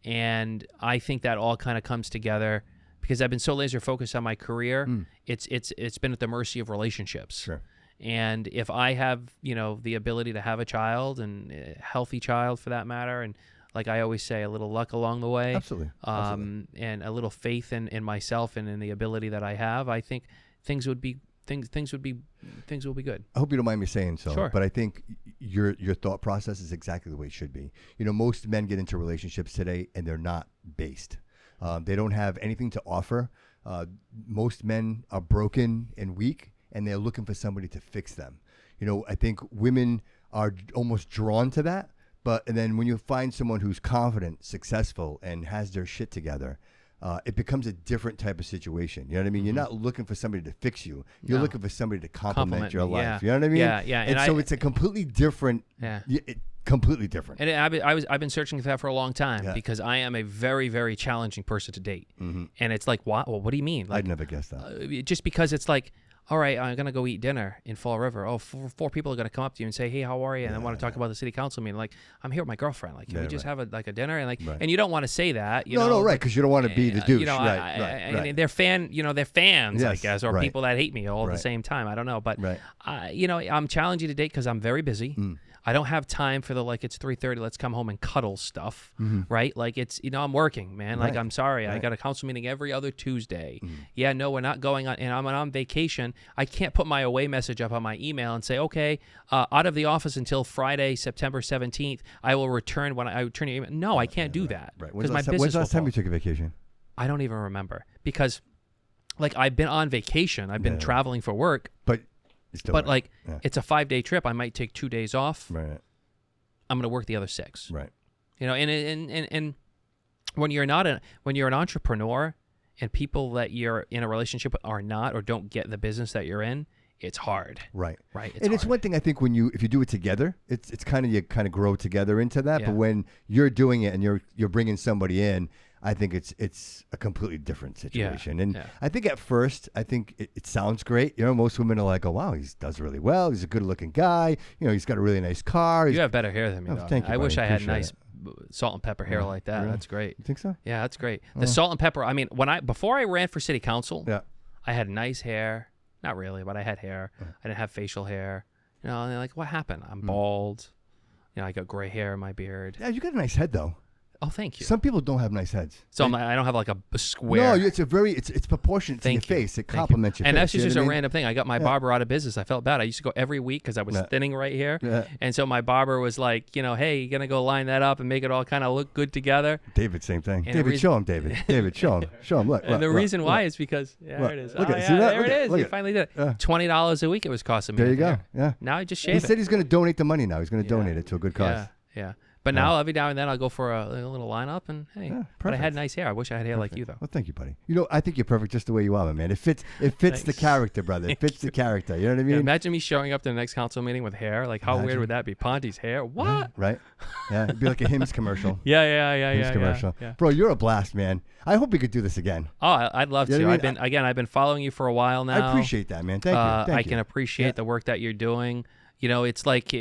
And I think that all kind of comes together because I've been so laser focused on my career. It's been at the mercy of relationships. Sure. And if I have, the ability to have a child, and a healthy child for that matter, and like I always say, a little luck along the way, Absolutely. And a little faith in myself and in the ability that I have, I think things will be good. I hope you don't mind me saying so, Sure. but I think your thought process is exactly the way it should be. Most men get into relationships today and they're not based. They don't have anything to offer. Most men are broken and weak, and they're looking for somebody to fix them. I think women are almost drawn to that, and then when you find someone who's confident, successful, and has their shit together, it becomes a different type of situation. You know what I mean? You're not looking for somebody to fix you. You're looking for somebody to complement your life. Yeah. You know what I mean? Yeah. And so it's a completely different. Yeah. Completely different. And I've been searching for that for a long time because I am a very, very challenging person to date. And it's like, what? Well, what do you mean? Like, I'd never guess that. Just because it's like, all right, I'm going to go eat dinner in Fall River. Oh, four people are going to come up to you and say, hey, how are you? And I want to talk about the city council meeting. Like, I'm here with my girlfriend. Like, can we just have a dinner? And and you don't want to say that. No, right, because you don't want to be the douche. Right. And they're fans, Yes, I guess, or people that hate me all at the same time. I don't know. But, I'm challenging to date because I'm very busy. I don't have time for it's 3:30, let's come home and cuddle stuff, right? Like it's, I'm working, man. Like, I'm sorry. I got a council meeting every other Tuesday. Yeah, no, we're not going on, and I'm on vacation. I can't put my away message up on my email and say, okay, out of the office until Friday, September 17th, I will return when I return your email. No, I can't do that. Right. When's the last time you took a vacation? I don't even remember because, I've been on vacation. I've been traveling for work. But it's a 5-day trip. I might take 2 days off. Right. I'm going to work the other 6. Right. And when you're an entrepreneur and people that you're in a relationship with are not or don't get the business that you're in, it's hard. Right. It's it's one thing I think if you do it together, it's kind of you kind of grow together into that. Yeah. But when you're doing it and you're bringing somebody in, I think it's a completely different situation. And I think at first, it sounds great. Most women are like, oh, wow, he does really well. He's a good looking guy. He's got a really nice car. You have better hair than me, though. Thank you, I wish I had nice it. salt and pepper hair like that. Really? That's great. You think so? Yeah, that's great. The salt and pepper, before I ran for city council, I had nice hair. Not really, but I had hair. I didn't have facial hair. And they're like, what happened? I'm bald. I got gray hair in my beard. Yeah, you got a nice head, though. Oh, thank you. Some people don't have nice heads. So I don't have like a square. No, it's proportionate to your face. It complements your face. And that's just a random thing. I got my barber out of business. I felt bad. I used to go every week because I was thinning right here. Yeah. And so my barber was like, hey, you're going to go line that up and make it all kind of look good together. David, same thing. And David, show him, David. David, show him. Show him. Look. And the reason why is because, there it is. Look at it. See that? There it is. You finally did it. $20 a week it was costing me. There you go. Yeah. Now I just shave it. He said he's going to donate the money now. He's going to donate it to a good cause. Yeah. But now every now and then I'll go for a little lineup, and hey, but I had nice hair. I wish I had hair like you, though. Well, thank you, buddy. I think you're perfect just the way you are, my man. It fits the character, brother. It fits the character. You know what I mean? Yeah, imagine me showing up to the next council meeting with hair. Like, how weird would that be? Ponte's hair? What? Right? Yeah, it'd be like a Hims commercial. Yeah. Commercial. Bro, you're a blast, man. I hope we could do this again. Oh, I'd love to. I've been following you for a while now. I appreciate that, man. Thank you. I can appreciate the work that you're doing. It's like,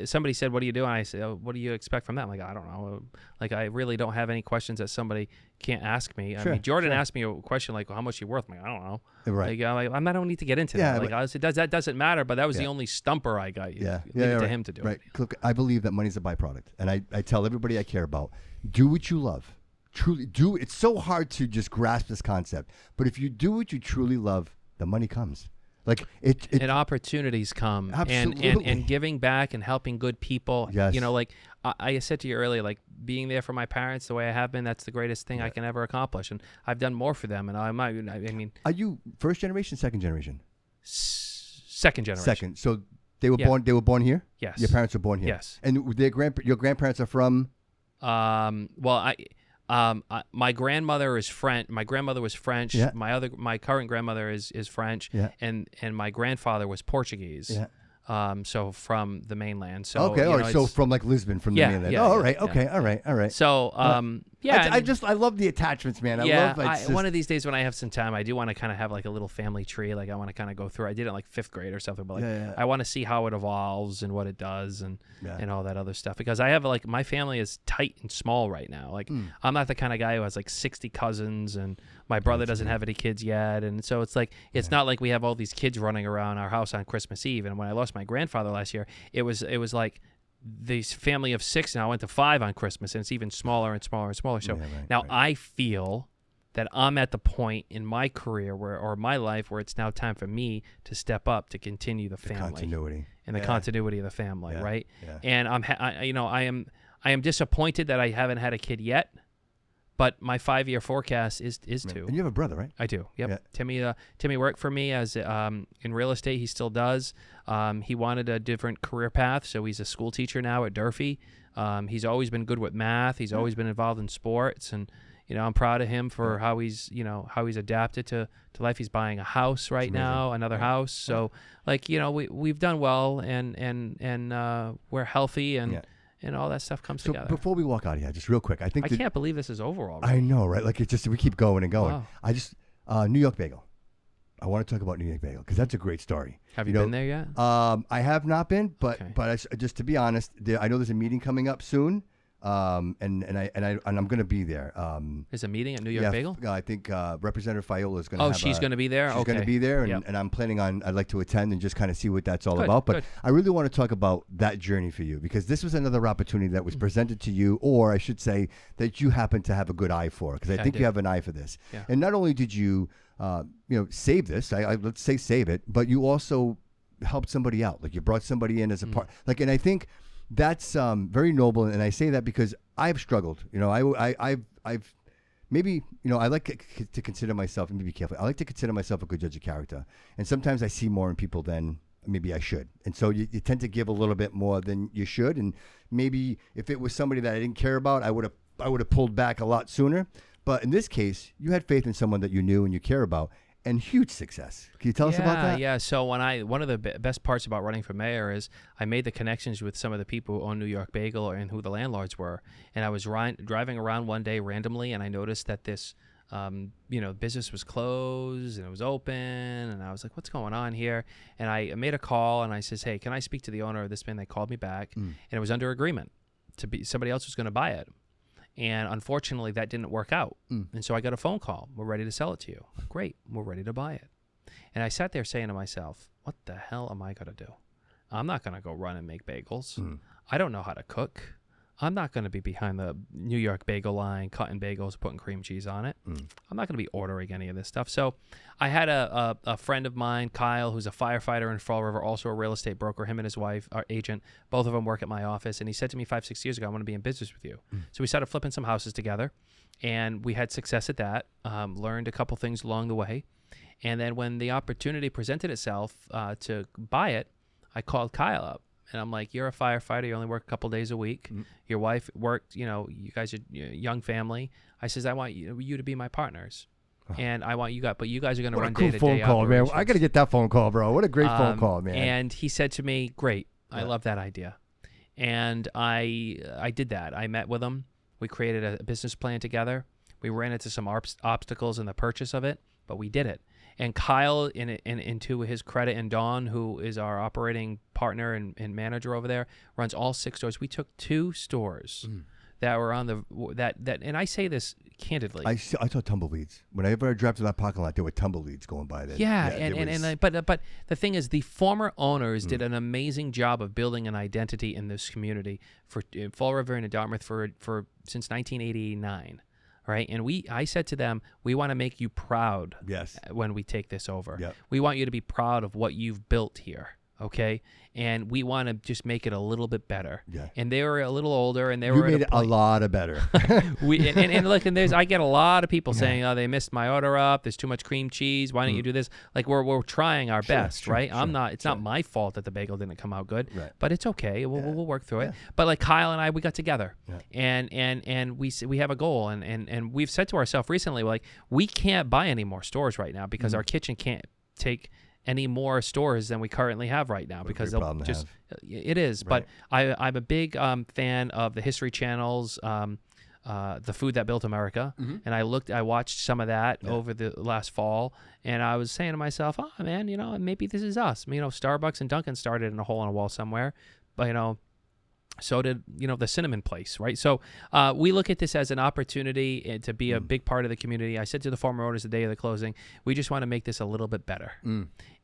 somebody said, what do you do? And I say, what do you expect from that? I'm like, I don't know. Like, I really don't have any questions that somebody can't ask me. I mean, Jordan asked me a question like, well, how much are you worth? I'm like, I don't know. Right. Like, I don't need to get into that. Like, honestly, that doesn't matter, but that was the only stumper I got. Leave it to him to do it. Right. Look, I believe that money's a byproduct. And I tell everybody I care about, do what you love. Truly do. It's so hard to just grasp this concept. But if you do what you truly love, the money comes. Like and opportunities come, and giving back and helping good people. Yes. Like I said to you earlier, like being there for my parents the way I have been, that's the greatest thing I can ever accomplish, and I've done more for them. And I mean, are you first generation, second generation? Second generation. Second. So they were born. They were born here. Yes. Your parents were born here. Yes. And your grandparents are from. My grandmother is French. My grandmother was French. Yeah. My current grandmother is French. Yeah. And my grandfather was Portuguese. Yeah. So from the mainland. So okay, all right. So from like Lisbon, from the mainland. Yeah, all right. Okay, all right. So I love the attachments, man. One of these days when I have some time, I do want to kind of have like a little family tree. Like I want to kind of go through. I did it like 5th grade or something, but I want to see how it evolves and what it does and all that other stuff. Because I have like my family is tight and small right now. Like I'm not the kind of guy who has like 60 cousins, and my brother doesn't have any kids yet, and so it's like it's not like we have all these kids running around our house on Christmas Eve. And when I lost my grandfather last year, it was this family of 6 now went to 5 on Christmas, and it's even smaller and smaller and smaller. So I feel that I'm at the point in my career or my life where it's now time for me to step up to continue the family continuity and the continuity of the family, right? Yeah. And I am disappointed that I haven't had a kid yet. But my 5-year forecast is to. And you have a brother, right? I do. Yep. Yeah. Timmy worked for me as in real estate. He still does. He wanted a different career path, so he's a school teacher now at Durfee. He's always been good with math. He's always been involved in sports, and I'm proud of him for how he's adapted to life. He's buying a house right now, another house. So we've done well, and we're healthy and all that stuff comes together. Before we walk out of here, just real quick, I can't believe this is over already. I know, right? Like we keep going and going. Wow. New York Bagel. I want to talk about New York Bagel because that's a great story. Have you been there yet? I have not been, but just to be honest, I know there's a meeting coming up soon. And I'm going to be there. There's a meeting at New York Bagel? I think Representative Fiola is going to. Oh, she's going to be there. She's going to be there, and I'm planning on. I'd like to attend and just kind of see what that's all about. But I really want to talk about that journey for you because this was another opportunity that was presented to you, or I should say that you happen to have a good eye for, because I think you have an eye for this. Yeah. And not only did you, save this, let's say save it, but you also helped somebody out. Like you brought somebody in as a part. And I think. That's very noble, and I say that because I've struggled. I've maybe I like to consider myself, and be careful. I like to consider myself a good judge of character, and sometimes I see more in people than maybe I should, and so you tend to give a little bit more than you should. And maybe if it was somebody that I didn't care about, I would have pulled back a lot sooner. But in this case, you had faith in someone that you knew and you care about. And huge success. Can you tell us about that? Yeah. So one of the best parts about running for mayor is I made the connections with some of the people who own New York Bagel and who the landlords were. And I was driving around one day randomly, and I noticed that this, business was closed and it was open, and I was like, "What's going on here?" And I made a call, and I says, "Hey, can I speak to the owner of this thing?" They called me back, and it was under agreement to be somebody else was going to buy it. And unfortunately, that didn't work out. And so I got a phone call. "We're ready to sell it to you." Great. We're ready to buy it. And I sat there saying to myself, what the hell am I going to do? I'm not going to go run and make bagels. I don't know how to cook. I'm not going to be behind the New York Bagel line, cutting bagels, putting cream cheese on it. I'm not going to be ordering any of this stuff. So I had a friend of mine, Kyle, who's a firefighter in Fall River, also a real estate broker. Him and his wife, our agent, both of them work at my office. And he said to me 5-6 years ago, "I want to be in business with you." So we started flipping some houses together, and we had success at that, learned a couple things along the way. And then when the opportunity presented itself to buy it, I called Kyle up. And I'm like, you're a firefighter. You only work a couple days a week. Your wife worked, you guys are a young family. I says, I want you to be my partners. And I want you guys, but you guys are going to run day-to-day phone call, operations. man. I got to get that phone call, bro. What a great phone call, man. And he said to me, great. I love that idea. And I did that. I met with him. We created a business plan together. We ran into some obstacles in the purchase of it, but we did it. And Kyle, into his credit, and Dawn, who is our operating partner and manager over there, runs all 6 stores. We took 2 stores that were on that, and I say this candidly. I saw tumbleweeds. Whenever I drive to that parking lot, there were tumbleweeds going by there. But the thing is, the former owners did an amazing job of building an identity in this community in Fall River and in Dartmouth for since 1989. Right. And I said to them, we want to make you proud when we take this over. Yep. We want you to be proud of what you've built here. OK, and we want to just make it a little bit better. Yeah. And they were a little older, and they were made it a lot of better. I get a lot of people saying, "Oh, they missed my order up. There's too much cream cheese. Why don't you do this?" Like we're trying our best, right? It's not my fault that the bagel didn't come out good, but it's okay. We'll work through it. But like Kyle and I, we got together, and we have a goal, and we've said to ourselves recently, like, we can't buy any more stores right now because our kitchen can't take any more stores than we currently have right now, because they'll just it is. Right. But I'm a big fan of the History Channel's The Food That Built America, and I watched some of that over the last fall, and I was saying to myself, oh man, maybe this is us. Starbucks and Dunkin' started in a hole in a wall somewhere, but so did the cinnamon place, right? So we look at this as an opportunity to be a big part of the community. I said to the former owners the day of the closing, we just want to make this a little bit better.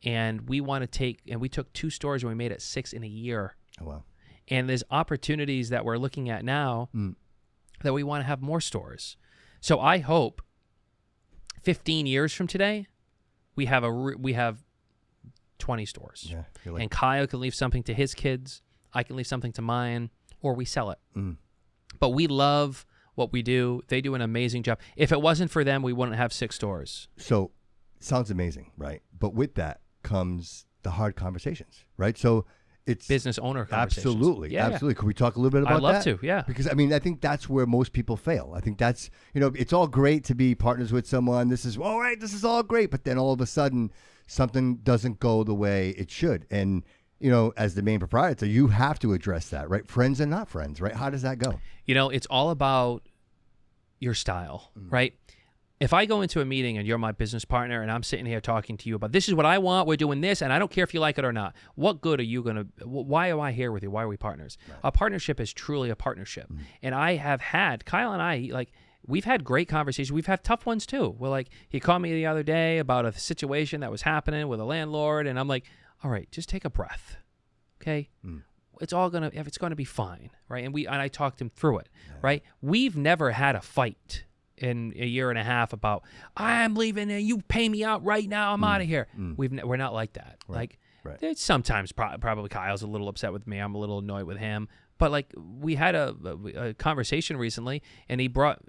And we want to we took 2 stores and we made it 6 in a year. Oh, wow. And there's opportunities that we're looking at now that we want to have more stores. So I hope 15 years from today, we have 20 stores. Yeah, and Kyle can leave something to his kids. I can leave something to mine, or we sell it. But we love what we do. They do an amazing job. If it wasn't for them, we wouldn't have 6 stores. So, sounds amazing, right? But with that comes the hard conversations, right? So it's business owner conversations. Absolutely. Could we talk a little bit about that? I'd love to, yeah. Because I think that's where most people fail. I think that's, it's all great to be partners with someone. This is all great. But then all of a sudden, something doesn't go the way it should. And as the main proprietor, you have to address that, right? Friends and not friends, right? How does that go? It's all about your style, right? If I go into a meeting and you're my business partner and I'm sitting here talking to you about this is what I want, we're doing this, and I don't care if you like it or not, what good are you going to, why am I here with you? Why are we partners? Right. A partnership is truly a partnership. And I have had, Kyle and I, we've had great conversations. We've had tough ones too. He called me the other day about a situation that was happening with a landlord, and I'm like, all right, just take a breath, okay? It's going to be fine, right? And I talked him through it, right? We've never had a fight in a year and a half about, I'm leaving and you pay me out right now, I'm out of here. We're not like that. Right. There's sometimes probably Kyle's a little upset with me, I'm a little annoyed with him, but we had a conversation recently, and he brought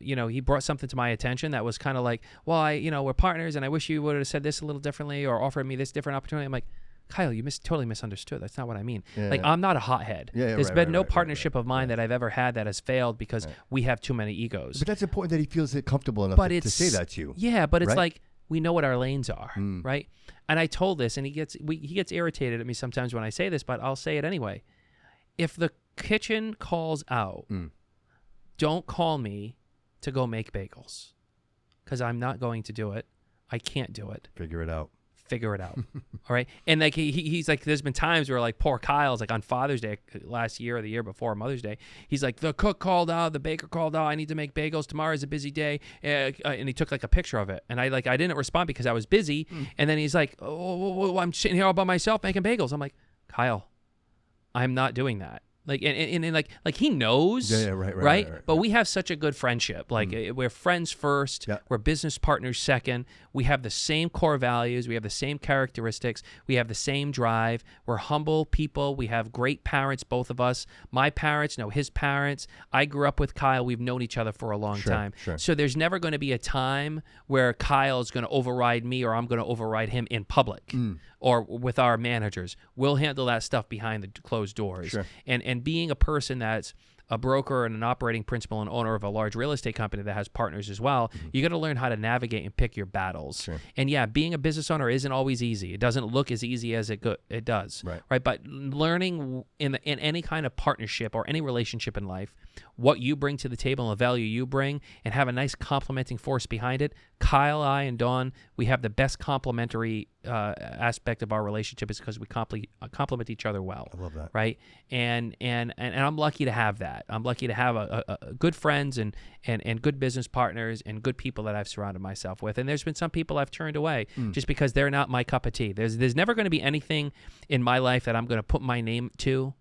something to my attention that was kind of like, well, we're partners, and I wish you would have said this a little differently or offered me this different opportunity. I'm like, Kyle, you totally misunderstood. That's not what I mean. I'm not a hothead. There's been no partnership of mine that I've ever had that has failed because we have too many egos. But that's important that he feels comfortable enough to say that to you. Yeah, but it's like we know what our lanes are, right? And I told this, and he gets irritated at me sometimes when I say this, but I'll say it anyway. If the kitchen calls out, don't call me to go make bagels, because I'm not going to do it. I can't do it. Figure it out. All right. And he's like, there's been times where poor Kyle's on Father's Day last year or the year before, Mother's Day, he's like, the cook called out, the baker called out, I need to make bagels, tomorrow's a busy day, and he took a picture of it, and I didn't respond because I was busy. And then he's like, oh, I'm sitting here all by myself making bagels. I'm like, Kyle, I'm not doing that. He knows, right? But we have such a good friendship. We're friends first. Yeah. We're business partners second. We have the same core values. We have the same characteristics. We have the same drive. We're humble people. We have great parents, both of us. My parents know his parents. I grew up with Kyle. We've known each other for a long time. Sure. So there's never going to be a time where Kyle is going to override me or I'm going to override him in public. or with our managers. We'll handle that stuff behind the closed doors. Sure. And being a person that's a broker and an operating principal and owner of a large real estate company that has partners as well, you got to learn how to navigate and pick your battles. Sure. And yeah, being a business owner isn't always easy. It doesn't look as easy as it does. Right. But learning in any kind of partnership or any relationship in life, what you bring to the table and the value you bring, and have a nice complementing force behind it. Kyle, I, and Dawn, we have the best complementary aspect of our relationship is because we complement each other well. I love that. Right. And I'm lucky to have that. I'm lucky to have a good friends and good business partners and good people that I've surrounded myself with. And there's been some people I've turned away just because they're not my cup of tea. There's never going to be anything in my life that I'm going to put my name to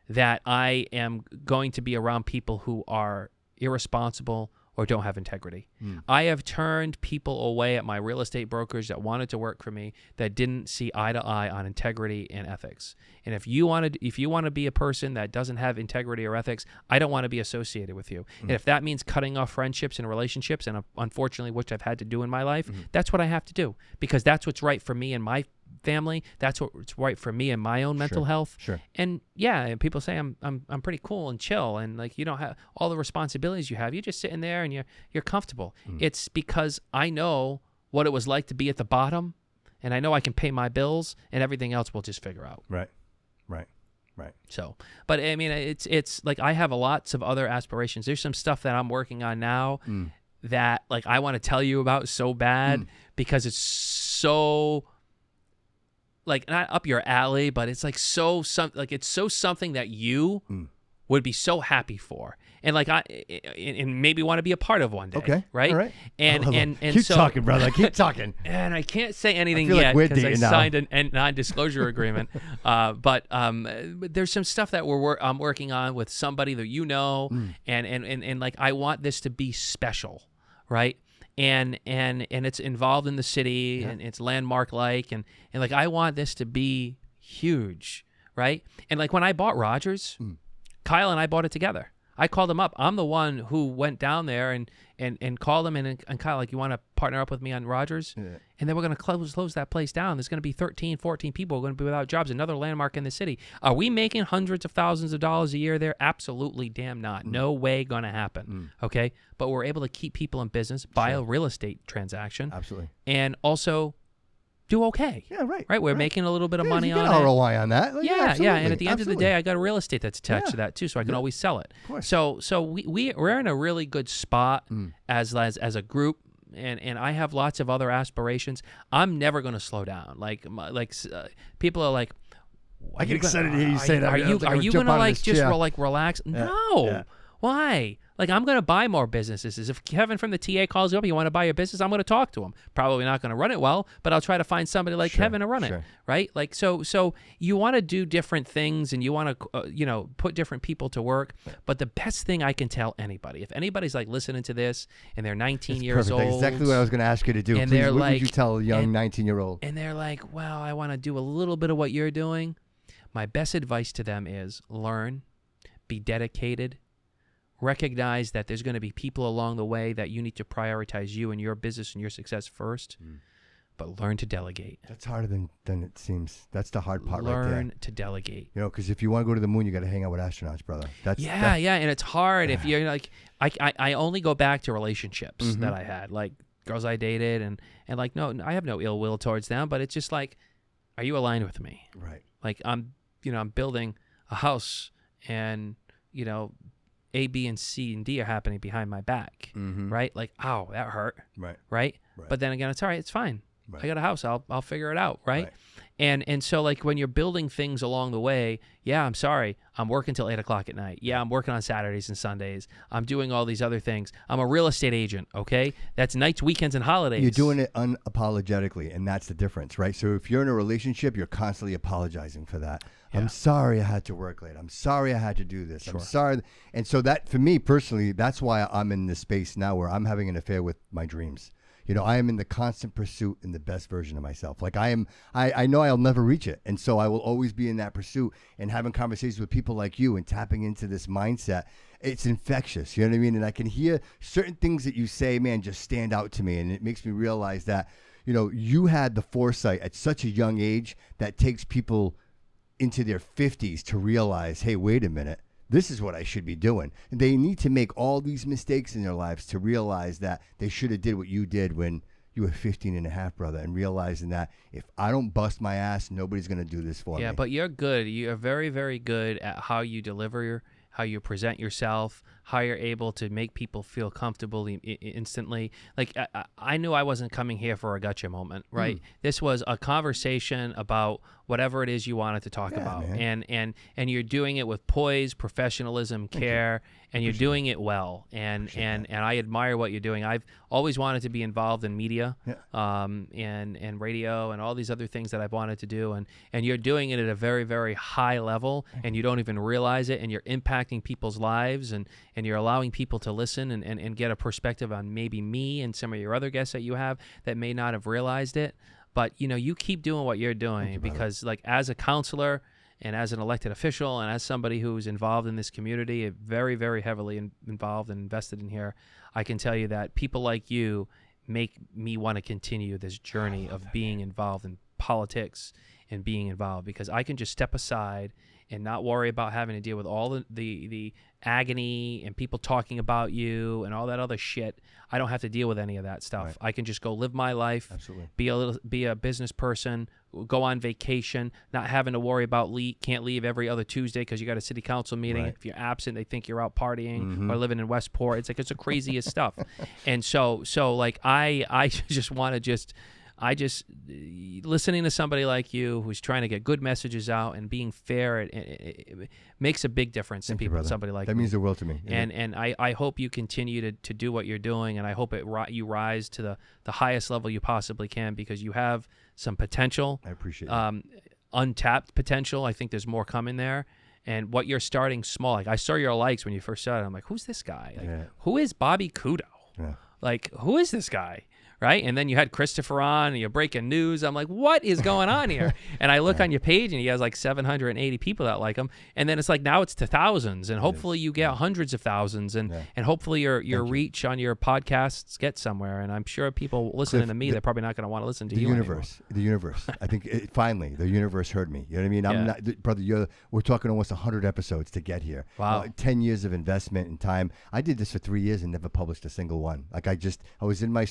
that I am going to be around people who are irresponsible or don't have integrity. I have turned people away at my real estate brokerage that wanted to work for me that didn't see eye to eye on integrity and ethics. And if you want to be a person that doesn't have integrity or ethics, I don't want to be associated with you. And if that means cutting off friendships and relationships, and unfortunately, which I've had to do in my life, that's what I have to do, because that's what's right for me and my family. That's what's right for me and my own mental health. Sure. And yeah, and people say I'm pretty cool and chill, and like you don't have all the responsibilities you have. You're just sitting there and you're comfortable. It's because I know what it was like to be at the bottom, and I know I can pay my bills, and everything else we'll just figure out. Right. So, but I mean, it's like I have lots of other aspirations. There's some stuff that I'm working on now that like I want to tell you about so bad because it's so like not up your alley, but it's like it's so something that you would be so happy for, and like and maybe want to be a part of one day. Okay, right? All right. And keep so, talking, brother. Keep talking. And I can't say anything yet because I signed a non-disclosure agreement. But there's some stuff that I'm working on with somebody that you know, and like I want this to be special, right? And it's involved in the city and it's landmark like and like I want this to be huge, right? And like when I bought Rogers, Kyle and I bought it together. I called him up. I'm the one who went down there and called him and Kyle, like, you want to partner up with me on Rogers? Yeah. And then we're going to close that place down. There's going to be 13, 14 people who are going to be without jobs, another landmark in the city. Are we making hundreds of thousands of dollars a year there? Absolutely damn not. No way going to happen. Okay? But we're able to keep people in business, buy a real estate transaction. Absolutely. And also do okay. Yeah, right. Right? We're making a little bit of money on it. ROI on that. Like, yeah. And at the end of the day, I got a real estate that's attached to that too, so I can always sell it. Of course. So we're in a really good spot as a group. And I have lots of other aspirations. I'm never going to slow down. People are like, I get excited to hear you say that. Are you going to like just relax? No. Yeah. Why? Like, I'm going to buy more businesses. If Kevin from the TA calls you up, you want to buy your business, I'm going to talk to him. Probably not going to run it well, but I'll try to find somebody like Kevin to run it, right? Like, so you want to do different things and you want to, put different people to work. But the best thing I can tell anybody, if anybody's like listening to this and they're 19 years old. That's exactly what I was going to ask you to do. And Please, what would you tell a young 19-year-old? And they're like, well, I want to do a little bit of what you're doing. My best advice to them is learn, be dedicated, recognize that there's going to be people along the way that you need to prioritize you and your business and your success first, but learn to delegate. That's harder than it seems. That's the hard part right there. Learn to delegate. Because if you want to go to the moon, you got to hang out with astronauts, brother. Yeah, and it's hard if you're like, I only go back to relationships that I had, like girls I dated, and like, no, I have no ill will towards them, but it's just like, are you aligned with me? Right. Like I'm building a house and, A, B, and C, and D are happening behind my back, right? Like, ow, that hurt, right? But then again, it's all right. It's fine. I got a house. I'll figure it out, right? And so, like, when you're building things along the way, yeah, I'm sorry. I'm working till 8 o'clock at night. Yeah, I'm working on Saturdays and Sundays. I'm doing all these other things. I'm a real estate agent, okay? That's nights, weekends, and holidays. You're doing it unapologetically, and that's the difference, right? So if you're in a relationship, you're constantly apologizing for that. Yeah. I'm sorry I had to work late. I'm sorry I had to do this. I'm sorry. And so that, for me personally, that's why I'm in this space now where I'm having an affair with my dreams. I am in the constant pursuit in the best version of myself. Like I know I'll never reach it. And so I will always be in that pursuit and having conversations with people like you and tapping into this mindset. It's infectious. You know what I mean? And I can hear certain things that you say, man, just stand out to me. And it makes me realize that, you had the foresight at such a young age that takes people into their 50s to realize, hey, wait a minute, this is what I should be doing. And they need to make all these mistakes in their lives to realize that they should have did what you did when you were 15 and a half, brother, and realizing that if I don't bust my ass, nobody's going to do this for me. Yeah, but you're good. You're very, very good at how you deliver how you present yourself, how you're able to make people feel comfortable instantly. Like, I knew I wasn't coming here for a gotcha moment, right? This was a conversation about whatever it is you wanted to talk about. Man. And you're doing it with poise, professionalism, care, and you're doing it well. And I admire what you're doing. I've always wanted to be involved in media, and radio and all these other things that I've wanted to do. And you're doing it at a very, very high level, and you don't even realize it, and you're impacting people's lives, and you're allowing people to listen and get a perspective on maybe me and some of your other guests that you have that may not have realized it. But, you keep doing what you're doing because, like, as a counselor and as an elected official and as somebody who's involved in this community, very, very heavily involved and invested in here, I can tell you that people like you make me want to continue this journey of being involved in politics and being involved, because I can just step aside and not worry about having to deal with all the agony and people talking about you and all that other shit. I don't have to deal with any of that stuff. Right. I can just go live my life, be a business person, go on vacation, not having to worry about can't leave every other Tuesday because you got a city council meeting. Right. If you're absent, they think you're out partying or living in Westport. It's like, it's the craziest stuff. And so like I just want to listening to somebody like you who's trying to get good messages out and being fair, it makes a big difference to people. Somebody like that means the world to me. And I hope you continue to do what you're doing, and I hope you rise to the highest level you possibly can, because you have some potential. I appreciate it. Untapped potential. I think there's more coming there. And what you're starting small. Like, I saw your likes when you first started. I'm like, who's this guy? Like, who is Bobby Couto? Yeah. Like, who is this guy? Right? And then you had Christopher on, and you're breaking news. I'm like, what is going on here? And I look on your page, and he has like 780 people that like him. And then it's like, now it's to thousands, and hopefully you get hundreds of thousands, and hopefully your reach on your podcasts gets somewhere. And I'm sure people listening to me, they're probably not going to want to listen to you anymore. The universe. I think finally the universe heard me. You know what I mean? I'm not, brother. We're talking almost 100 episodes to get here. Wow. 10 years of investment and time. I did this for 3 years and never published a single one. Like, I was in my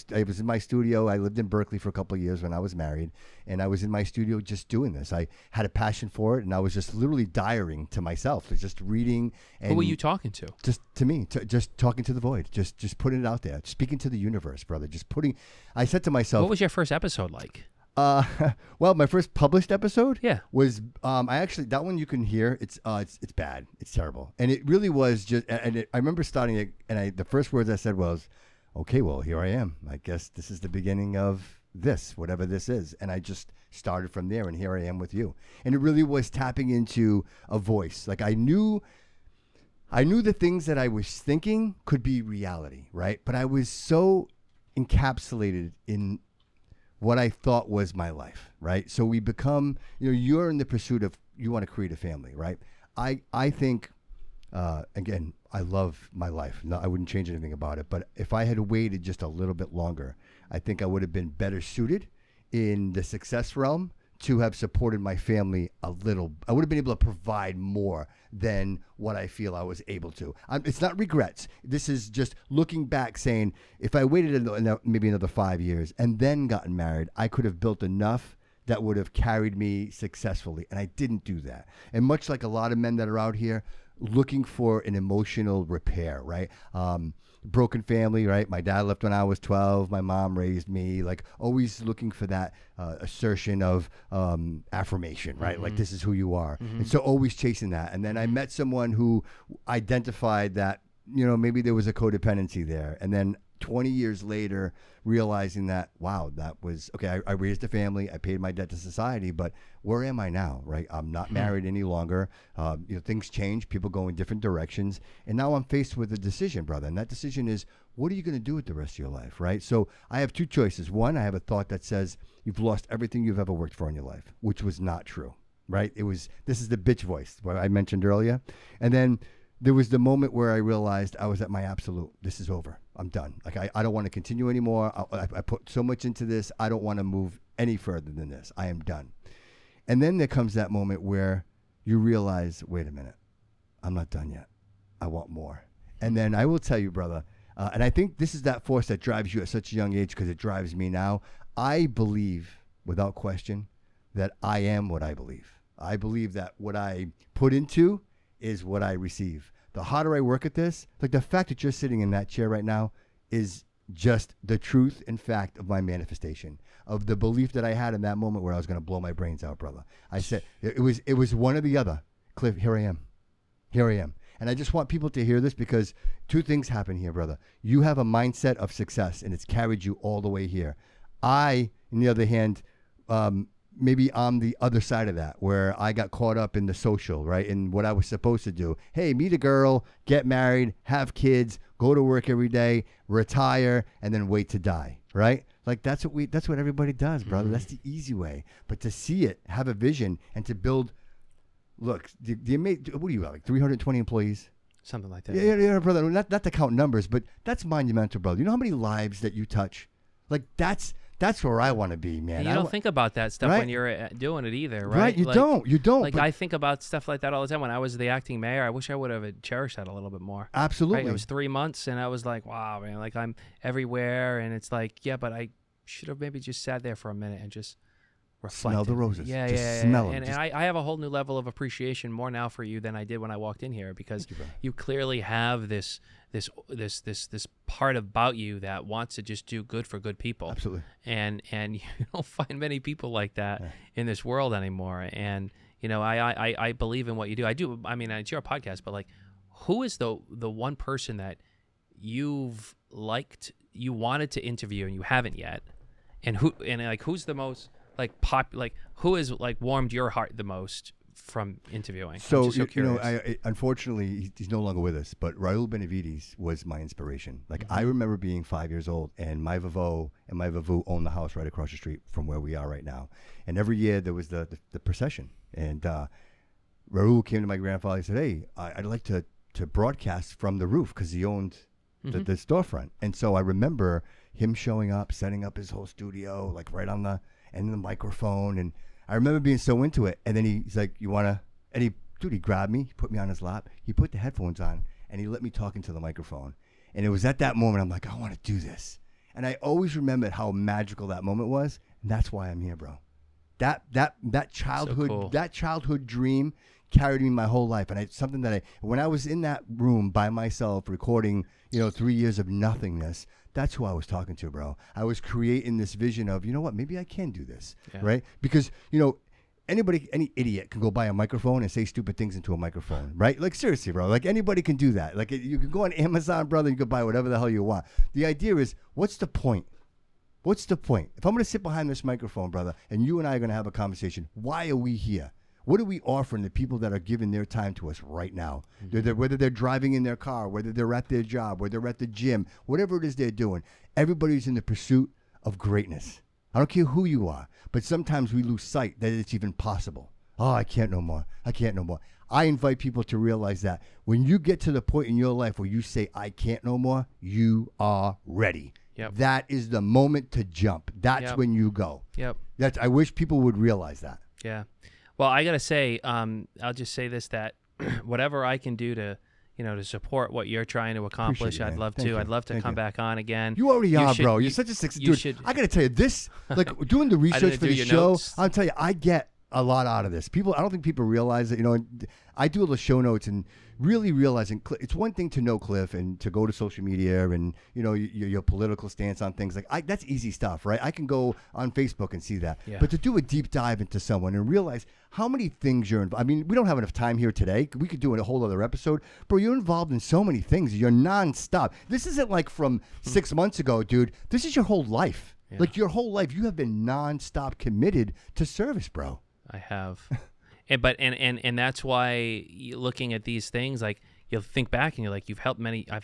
studio. I lived in Berkeley for a couple of years when I was married, and I was in my studio just doing this. I had a passion for it, and I was just literally diarying to myself, just reading. And who were you talking to? Just to me, just talking to the void, just putting it out there, speaking to the universe, brother. I said to myself, what was your first episode like? Well, my first published episode was I actually, that one you can hear. It's bad. It's terrible, and it really was just. I remember starting it, and the first words I said was, okay, well, here I am. I guess this is the beginning of this, whatever this is. And I just started from there, and here I am with you. And it really was tapping into a voice. Like, I knew the things that I was thinking could be reality, right? But I was so encapsulated in what I thought was my life, right? So we become, you're in the pursuit of, you want to create a family, right? I think, again, I love my life. No, I wouldn't change anything about it. But if I had waited just a little bit longer, I think I would have been better suited in the success realm to have supported my family a little. I would have been able to provide more than what I feel I was able to. It's not regrets. This is just looking back, saying, if I waited maybe another 5 years and then gotten married, I could have built enough that would have carried me successfully. And I didn't do that. And much like a lot of men that are out here, looking for an emotional repair, right? Broken family, right? My dad left when I was 12. My mom raised me. Like, always looking for that assertion of affirmation, right? Like, this is who you are. And so always chasing that. And then I met someone who identified that, maybe there was a codependency there. And then 20 years later, realizing that, wow, that was, okay, I raised a family, I paid my debt to society, but where am I now, right? I'm not married any longer. Things change, people go in different directions, and now I'm faced with a decision, brother, and that decision is, what are you going to do with the rest of your life, right? So I have two choices. One, I have a thought that says, you've lost everything you've ever worked for in your life, which was not true, right? This is the bitch voice, what I mentioned earlier. And then there was the moment where I realized I was at my absolute. This is over. I'm done. Like I don't want to continue anymore. I put so much into this. I don't want to move any further than this. I am done. And then there comes that moment where you realize, wait a minute, I'm not done yet. I want more. And then I will tell you, brother, and I think this is that force that drives you at such a young age, because it drives me now. I believe, without question, that I am what I believe. I believe that what I put into is what I receive. The harder I work at this, like the fact that you're sitting in that chair right now is just the truth and fact of my manifestation, of the belief that I had in that moment where I was going to blow my brains out, brother. I said, it was one or the other. Cliff, here I am. Here I am. And I just want people to hear this, because two things happen here, brother. You have a mindset of success, and it's carried you all the way here. I, on the other hand, maybe I'm the other side of that, where I got caught up in the social, right? And what I was supposed to do. Hey, meet a girl, get married, have kids, go to work every day, retire, and then wait to die, right? Like that's what everybody does, brother. Mm-hmm. That's the easy way. But to see it, have a vision, and to build, look, what do you have, like 320 employees? Something like that. Yeah, brother. Not to count numbers, but that's monumental, brother. You know how many lives that you touch? Like that's where I want to be, man. And you don't think about that stuff when you're doing it either, right? Right, you don't. Like I think about stuff like that all the time. When I was the acting mayor, I wish I would have cherished that a little bit more. Absolutely. Right? It was 3 months, and I was like, wow, man, like I'm everywhere, and it's like, yeah, but I should have maybe just sat there for a minute and just reflected. Smell the roses. Yeah, just smell them. And I have a whole new level of appreciation more now for you than I did when I walked in here, because you clearly have this part about you that wants to just do good for good people. Absolutely. And you don't find many people like that in this world anymore. And you know, I believe in what you do. I do. I mean, it's your podcast, but like, who is the one person that you've liked, you wanted to interview and you haven't yet, and who's the most who has like warmed your heart the most from interviewing? So you know, unfortunately, he's no longer with us, but Raul Benavides was my inspiration. Like, I remember being 5 years old, and my Vavo and my Vavu owned the house right across the street from where we are right now. And every year there was the procession, and Raul came to my grandfather and said, "Hey, I'd like to broadcast from the roof," because he owned the storefront. And so I remember him showing up, setting up his whole studio, like right on the end of the microphone, and I remember being so into it. And then he's like, "You wanna?" And he grabbed me, he put me on his lap, he put the headphones on, and he let me talk into the microphone. And it was at that moment I'm like, I want to do this. And I always remembered how magical that moment was, and that's why I'm here, bro. That childhood, so cool. That childhood dream carried me my whole life, and it's something that when I was in that room by myself recording, 3 years of nothingness. That's who I was talking to, bro. I was creating this vision of, you know what, maybe I can do this, right? Because, any idiot can go buy a microphone and say stupid things into a microphone, right? Like, seriously, bro. Like, anybody can do that. Like, you can go on Amazon, brother, you can buy whatever the hell you want. The idea is, what's the point? What's the point? If I'm going to sit behind this microphone, brother, and you and I are going to have a conversation, why are we here? What are we offering the people that are giving their time to us right now? Whether they're driving in their car, whether they're at their job, whether they're at the gym, whatever it is they're doing, everybody's in the pursuit of greatness. I don't care who you are, but sometimes we lose sight that it's even possible. Oh, I can't no more. I can't no more. I invite people to realize that when you get to the point in your life where you say, I can't no more, you are ready. Yep. That is the moment to jump. That's when you go. Yep. I wish people would realize that. Yeah. Well, I got to say, I'll just say this, that whatever I can do to support what you're trying to accomplish, I'd love to. I'd love to come back on again. You already are, bro. You're such a success. Dude, I got to tell you this, like doing the research for the show, I'll tell you, I get a lot out of this. I don't think people realize that, I do all the show notes and really realizing it's one thing to know Cliff and to go to social media and, your political stance on things. Like that's easy stuff, right? I can go on Facebook and see that. Yeah. But to do a deep dive into someone and realize how many things you're involved. I mean, we don't have enough time here today. We could do a whole other episode. Bro, you're involved in so many things. You're nonstop. This isn't like from 6 months ago, dude. This is your whole life. Yeah. Like your whole life. You have been nonstop committed to service, bro. I have. And that's why looking at these things, like you'll think back and you're like, I've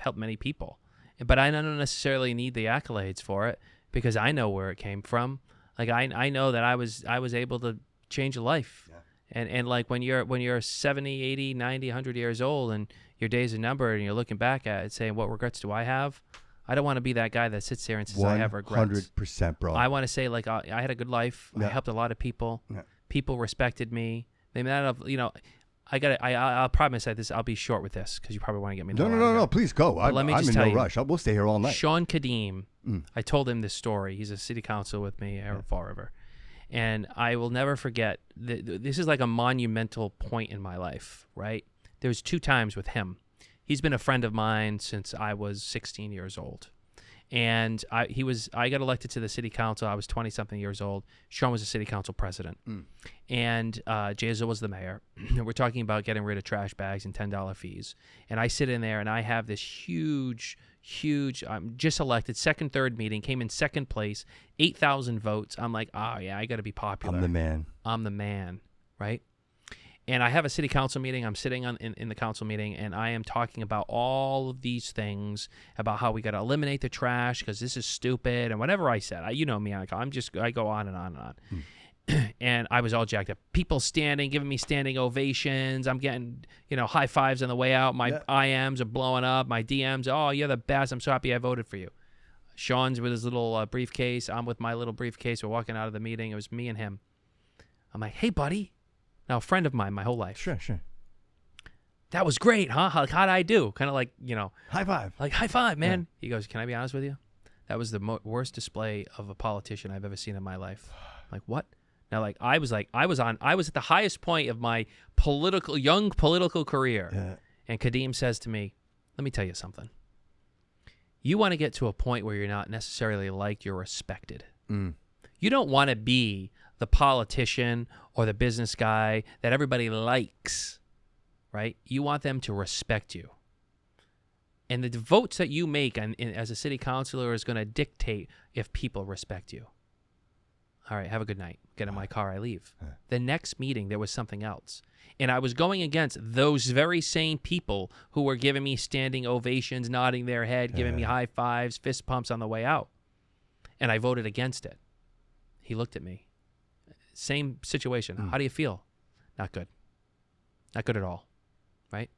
helped many people, but I don't necessarily need the accolades for it because I know where it came from. Like I know that I was able to change a life. Yeah. And like when you're 70, 80, 90, 100 years old and your days are numbered and you're looking back at it saying, what regrets do I have? I don't want to be that guy that sits there and says, I have regrets. 100%, bro. I want to say, like, I had a good life. I helped a lot of people. People respected me. They may not have, I'll promise that this. I'll be short with this because you probably want to get me. No. Please go. Let me just I'm tell in you, no rush. We'll stay here all night. Sean Kadeem. I told him this story. He's a city councilor with me at Fall River, and I will never forget. This is like a monumental point in my life. Right? There was 2 times with him. He's been a friend of mine since I was 16 years old. And I got elected to the city council. I was 20-something years old. Sean was the city council president. And Jazel was the mayor. We're talking about getting rid of trash bags and $10 fees. And I sit in there, and I have this huge, I'm just elected, second, third meeting, came in second place, 8,000 votes. I'm like, oh, yeah, I got to be popular. I'm the man, right? And I have a city council meeting. I'm sitting in the council meeting, and I am talking about all of these things about how we got to eliminate the trash because this is stupid and whatever I said. You know me. I go on and on and on. And I was all jacked up. People standing, giving me standing ovations. I'm getting, high fives on the way out. My IMs are blowing up. My DMs, oh, you're the best. I'm so happy I voted for you. Sean's with his little briefcase. I'm with my little briefcase. We're walking out of the meeting. It was me and him. I'm like, hey, buddy. Now, a friend of mine my whole life. Sure. That was great, huh? How'd I do? Kind of like, high five. Like, high five, man. Yeah. He goes, can I be honest with you? That was the worst display of a politician I've ever seen in my life. Like, what? Now, I was at the highest point of my young political career. Yeah. And Kadeem says to me, let me tell you something. You want to get to a point where you're not necessarily liked, you're respected. You don't want to be the politician or the business guy that everybody likes, right? You want them to respect you. And the votes that you make as a city councilor is going to dictate if people respect you. All right, have a good night. Get in my car, I leave. The next meeting, there was something else. And I was going against those very same people who were giving me standing ovations, nodding their head, giving me high fives, fist pumps on the way out. And I voted against it. He looked at me. Same situation. How do you feel? Not good. Not good at all. Right?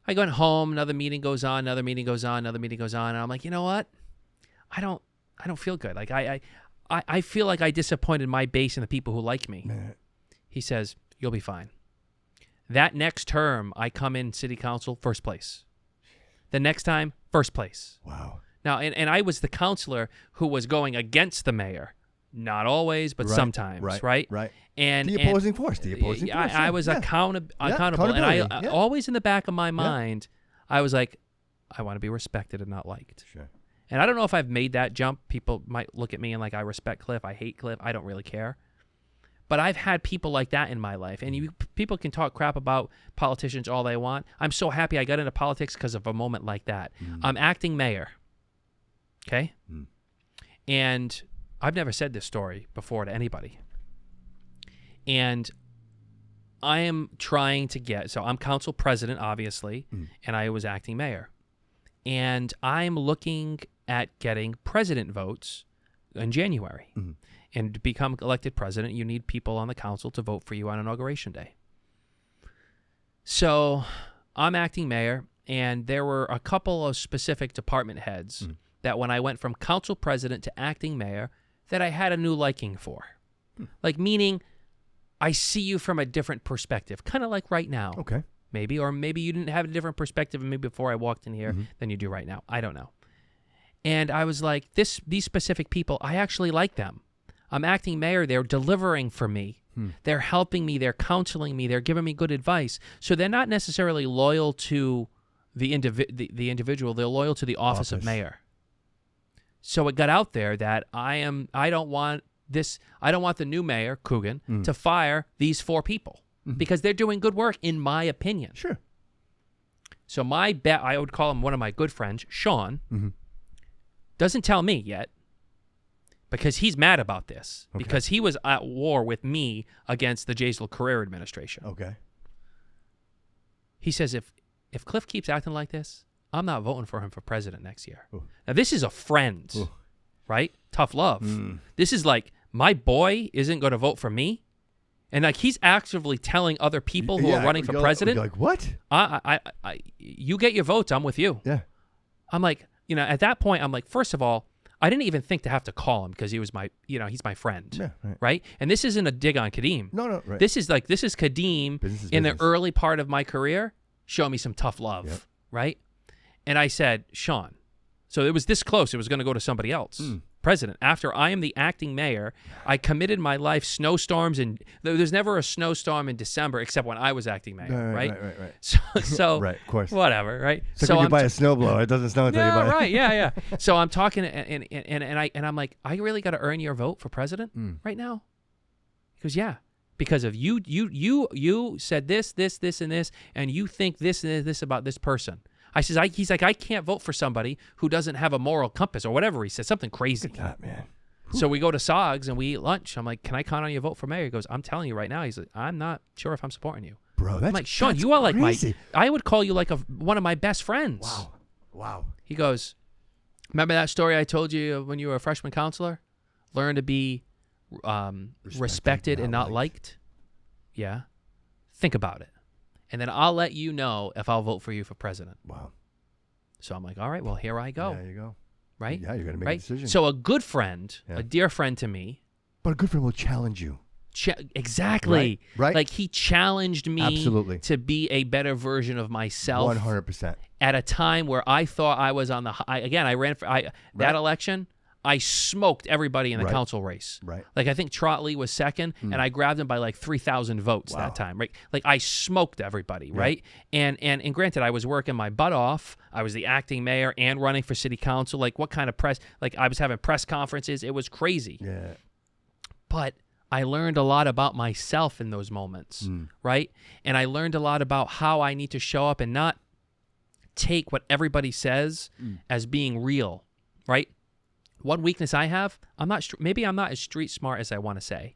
I go home, another meeting goes on, and I'm like, you know what? I don't feel good. Like I feel like I disappointed my base and the people who like me. He says, you'll be fine. That next term, I come in city council, first place. The next time, first place. Wow. Now, and I was the councilor who was going against the mayor. Not always, but sometimes, right? And the opposing force. I was accountable, and I always in the back of my mind, I was like, I want to be respected and not liked. Sure. And I don't know if I've made that jump. People might look at me and like, I respect Cliff, I hate Cliff, I don't really care. But I've had people like that in my life, and people can talk crap about politicians all they want. I'm so happy I got into politics because of a moment like that. I'm acting mayor, okay, and I've never said this story before to anybody. And I am trying to so I'm council president, obviously, and I was acting mayor. And I'm looking at getting president votes in January. And to become elected president, you need people on the council to vote for you on Inauguration Day. So I'm acting mayor, and there were a couple of specific department heads that when I went from council president to acting mayor, that I had a new liking for. Like, meaning I see you from a different perspective, kind of like right now. Okay. Maybe, or maybe you didn't have a different perspective of me before I walked in here than you do right now. I don't know. And I was like, these specific people, I actually like them. I'm acting mayor. They're delivering for me. They're helping me. They're counseling me. They're giving me good advice. So they're not necessarily loyal to the individual. They're loyal to the office of mayor. So it got out there that I don't want the new mayor, Coogan, to fire these 4 people because they're doing good work, in my opinion. Sure. So I would call him one of my good friends, Sean, doesn't tell me yet because he's mad about this because he was at war with me against the Jazel career administration. Okay. He says, if Cliff keeps acting like this, I'm not voting for him for president next year. Now, this is a friend, right? Tough love. This is like, my boy isn't going to vote for me, And like he's actively telling other people who are running for president, like what? You get your votes, I'm with you. Yeah. I'm like, at that point, I'm like, first of all, I didn't even think to have to call him because he was my, he's my friend, right? And this isn't a dig on Kadeem. No, right. This is Kadeem in the early part of my career, showing me some tough love, right? And I said, Sean, so it was this close. It was going to go to somebody else. President. After I am the acting mayor, I committed my life snowstorms, and there's never a snowstorm in December except when I was acting mayor, right? So right, of course. Whatever, right? So when you buy a snowblower, it doesn't snow until you buy it. Right, yeah. So I'm talking, and I'm like, I really got to earn your vote for president right now? He goes, yeah, because of you said this, and this, and you think this and this about this person. He's like, I can't vote for somebody who doesn't have a moral compass or whatever. He said something crazy. Look at that, man. So we go to SOGS and we eat lunch. I'm like, can I count on your vote for mayor? He goes, I'm telling you right now. He's like, I'm not sure if I'm supporting you. Bro, I'm like, Sean, you are like crazy. I would call you like one of my best friends. Wow. He goes, remember that story I told you when you were a freshman counselor? Learn to be respected and not liked. Yeah. Think about it. And then I'll let you know if I'll vote for you for president. Wow. So I'm like, all right, well, here I go. Yeah, there you go. Right? Yeah, you're going to make a decision. So a good friend, a dear friend to me. But a good friend will challenge you. Exactly. Right. Like he challenged me to be a better version of myself. 100%. At a time where I thought I was on the high. Again, I ran for that election. I smoked everybody in the council race. Right. Like I think Trottley was second, and I grabbed him by like 3,000 votes that time. Right. Like I smoked everybody. Right. And granted, I was working my butt off. I was the acting mayor and running for city council. Like what kind of press? Like I was having press conferences. It was crazy. Yeah. But I learned a lot about myself in those moments. Right. And I learned a lot about how I need to show up and not take what everybody says as being real. Right. One weakness I have, maybe I'm not as street smart as I want to say.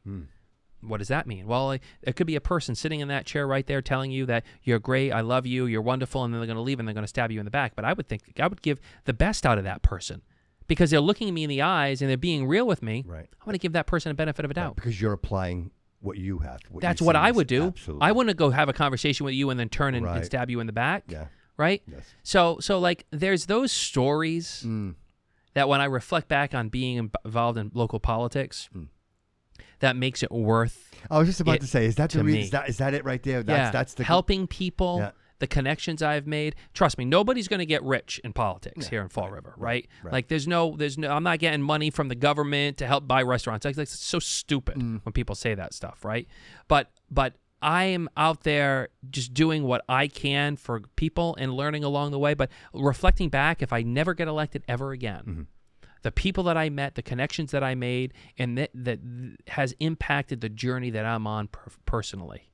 What does that mean? Well, it could be a person sitting in that chair right there telling you that you're great, I love you, you're wonderful, and then they're going to leave and they're going to stab you in the back. But I would think I would give the best out of that person because they're looking me in the eyes and they're being real with me. Right. I want to give that person a benefit of a doubt. Because you're applying what you have. That's what I would do. Absolutely. I wouldn't go have a conversation with you and then turn and stab you in the back. Yeah. Right? Yes. So like there's those stories that when I reflect back on being involved in local politics, that makes it worth. I was just about to say, is that the reason? Is that it right there? That's the helping people, the connections I've made. Trust me, nobody's going to get rich in politics here in Fall River, right? Like there's no. I'm not getting money from the government to help buy restaurants. Like it's so stupid when people say that stuff, right? But I am out there just doing what I can for people and learning along the way. But reflecting back, if I never get elected ever again, the people that I met, the connections that I made, and that has impacted the journey that I'm on personally.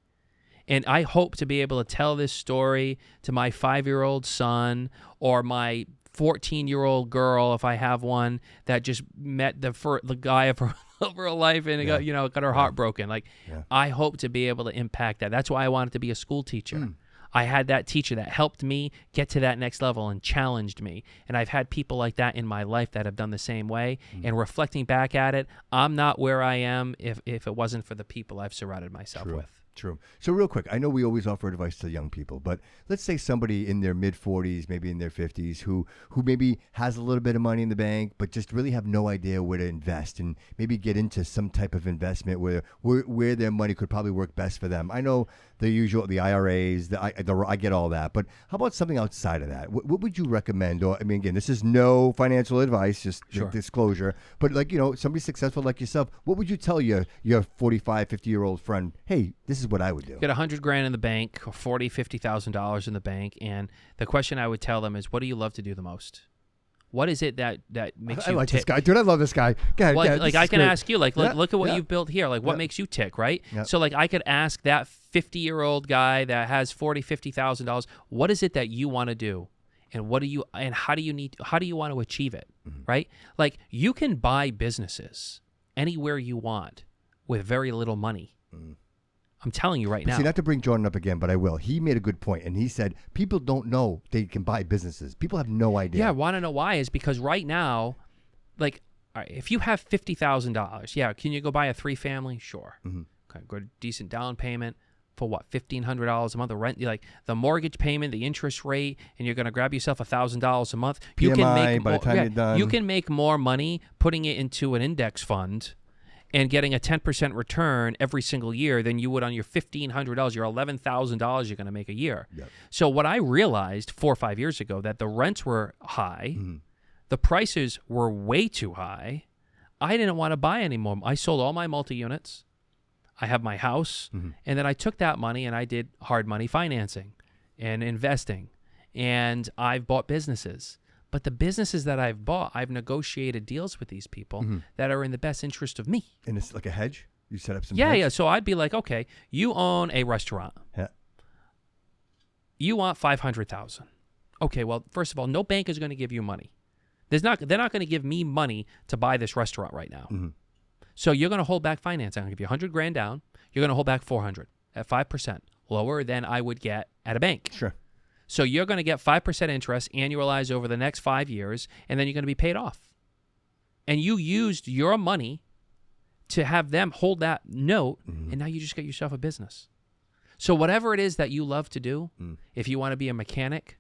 And I hope to be able to tell this story to my 5-year-old son or my 14-year-old girl, if I have one, that just met the guy of her life and got her heart broken. Like, I hope to be able to impact that. That's why I wanted to be a school teacher. I had that teacher that helped me get to that next level and challenged me. And I've had people like that in my life that have done the same way. And reflecting back at it, I'm not where I am if it wasn't for the people I've surrounded myself with. True. So real quick, I know we always offer advice to young people, but let's say somebody in their mid-40s, maybe in their 50s, who maybe has a little bit of money in the bank, but just really have no idea where to invest and maybe get into some type of investment where their money could probably work best for them. I know the usual, the IRAs, I get all that, but how about something outside of that? What would you recommend? Or, I mean, again, this is no financial advice, just disclosure, but like, somebody successful like yourself, what would you tell your 45, 50-year-old friend? Hey, this is what I would do. Get $100,000 in the bank, or $40,000-$50,000 in the bank, and the question I would tell them is, what do you love to do the most? What is it that makes you like tick? This guy, dude. I love this guy. I can ask you, look at what you've built here. Like, what makes you tick, right? So, like, I could ask that 50-year-old guy that has $50,000, what is it that you want to do, and how do you want to achieve it, right? Like, you can buy businesses anywhere you want with very little money. I'm telling you right now. See, not to bring Jordan up again, but I will. He made a good point, and he said people don't know they can buy businesses. People have no idea. Yeah, I want to know why is because right now, like, all right, if you have $50,000, can you go buy a 3-family? Sure. Okay, go to decent down payment for what, $1,500 a month of rent. Like the mortgage payment, the interest rate, and you're going to grab yourself $1,000 a month. You PMI, can make by the time you're done. You can make more money putting it into an index fund and getting a 10% return every single year than you would on your $1,500, your $11,000 you're going to make a year. Yep. So what I realized 4 or 5 years ago, that the rents were high, the prices were way too high. I didn't want to buy anymore. I sold all my multi-units. I have my house, and then I took that money and I did hard money financing and investing, and I've bought businesses. But the businesses that I've bought, I've negotiated deals with these people that are in the best interest of me. And it's like a hedge? You set up some hedge? Yeah. So I'd be like, okay, you own a restaurant. Yeah. You want $500,000. Okay, well, first of all, no bank is going to give you money. They're not going to give me money to buy this restaurant right now. So you're going to hold back financing. I'm going to give you $100,000 down. You're going to hold back $400 at 5%, lower than I would get at a bank. Sure. So you're going to get 5% interest annualized over the next 5 years, and then you're going to be paid off. And you used your money to have them hold that note, and now you just got yourself a business. So whatever it is that you love to do, if you want to be a mechanic,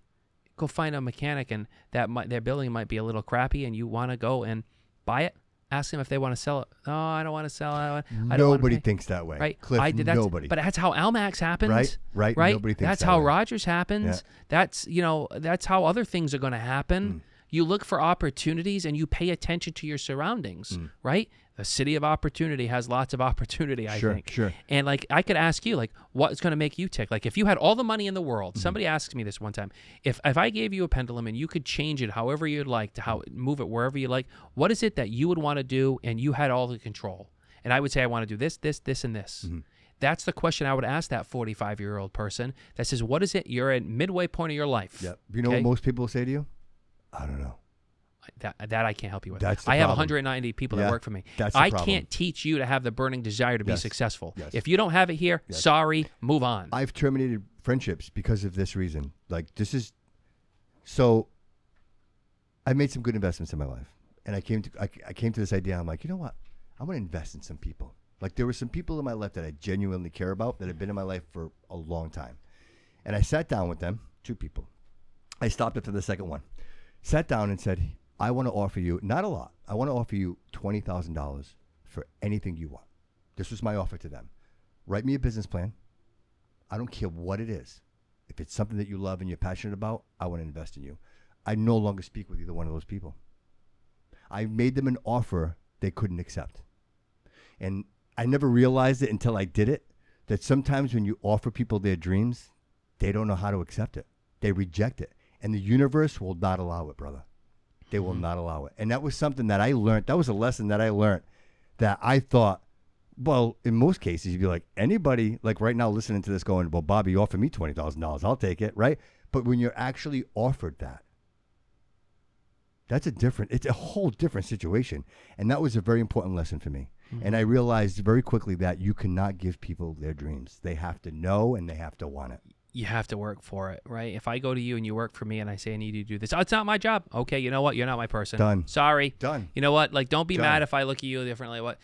go find a mechanic, and their building might be a little crappy, and you want to go and buy it. Ask them if they want to sell it. No, I don't want to sell it. Nobody thinks that way. Right? Cliff, nobody. But that's how Almax happens. Right. Nobody thinks that's that how way. Rogers happens. Yeah. That's how other things are going to happen. You look for opportunities and you pay attention to your surroundings, right? The city of opportunity has lots of opportunity, I think. Sure. And like, I could ask you, like, what's going to make you tick? Like, if you had all the money in the world, somebody asked me this one time, if I gave you a pendulum and you could change it however you'd like to move it wherever you like, what is it that you would want to do and you had all the control? And I would say, I want to do this, this, this, and this. That's the question I would ask that 45-year-old person that says, what is it? You're at midway point of your life. Yep. You know what most people say to you? I don't know. That I can't help you with. That's the I have problem. 190 people that work for me. That's the I problem. Can't teach you to have the burning desire to be successful. Yes. If you don't have it here, sorry, move on. I've terminated friendships because of this reason. Like, so I made some good investments in my life, and I came to this idea. I'm like, you know what? I'm going to invest in some people. Like, there were some people in my life that I genuinely care about that have been in my life for a long time, and I sat down with them. 2 people. I stopped after the second one. Sat down and said, I want to offer you, not a lot, I want to offer you $20,000 for anything you want. This was my offer to them. Write me a business plan. I don't care what it is. If it's something that you love and you're passionate about, I want to invest in you. I no longer speak with either one of those people. I made them an offer they couldn't accept. And I never realized it until I did it, that sometimes when you offer people their dreams, they don't know how to accept it. They reject it. And the universe will not allow it, brother. They will not allow it. And that was something that I learned. That was a lesson that I learned that I thought, well, in most cases, you'd be like, anybody, like right now listening to this going, well, Bobby, you offered me $20,000. I'll take it, right? But when you're actually offered that, it's a whole different situation. And that was a very important lesson for me. And I realized very quickly that you cannot give people their dreams. They have to know and they have to want it. You have to work for it, right? If I go to you and you work for me and I say, I need you to do this. Oh, it's not my job. Okay, you know what? You're not my person. Done. Sorry. Done. You know what? Like, don't be Done. mad if I look at you differently. What?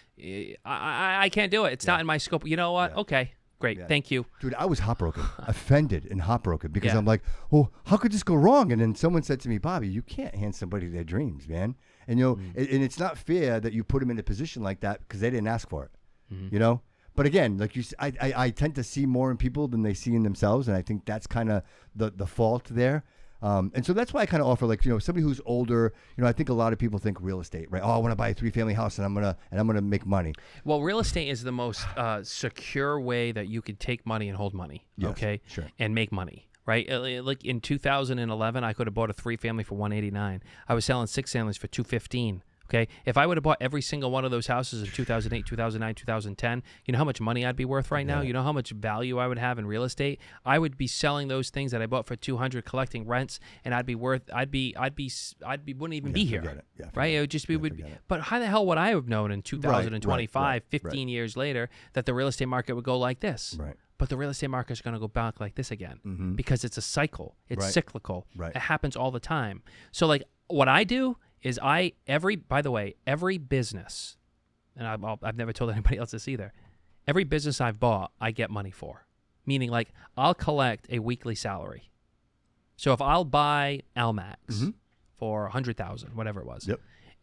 I can't do it. It's not in my scope. You know what? Yeah. Okay, great. Yeah. Thank you. Dude, I was heartbroken, offended and heartbroken because I'm like, well, how could this go wrong? And then someone said to me, Bobby, you can't hand somebody their dreams, man. And, and it's not fair that you put them in a position like that because they didn't ask for it, But again, like you, I tend to see more in people than they see in themselves, and I think that's kind of the fault there. And so that's why I kind of offer, like, somebody who's older. I think a lot of people think real estate, right? Oh, I want to buy a 3-family house, and I'm gonna make money. Well, real estate is the most secure way that you could take money and hold money, Yes, sure. and make money. Right, like in 2011, I could have bought a 3-family for $189. I was selling 6 families for $215. Okay, if I would have bought every single one of those houses in 2008, 2009, 2010, you know how much money I'd be worth right now? You know how much value I would have in real estate? I would be selling those things that I bought for $200, collecting rents, and I'd be wouldn't even be here. Right? It would just be but how the hell would I have known in 2025, 15 years later, that the real estate market would go like this? Right. But the real estate market is going to go back like this again because it's a cycle. It's cyclical. Right. It happens all the time. So like what I do is every business, and I've never told anybody else this either, every business I've bought, I get money for. Meaning, like, I'll collect a weekly salary. So if I'll buy Almax for $100,000, whatever it was,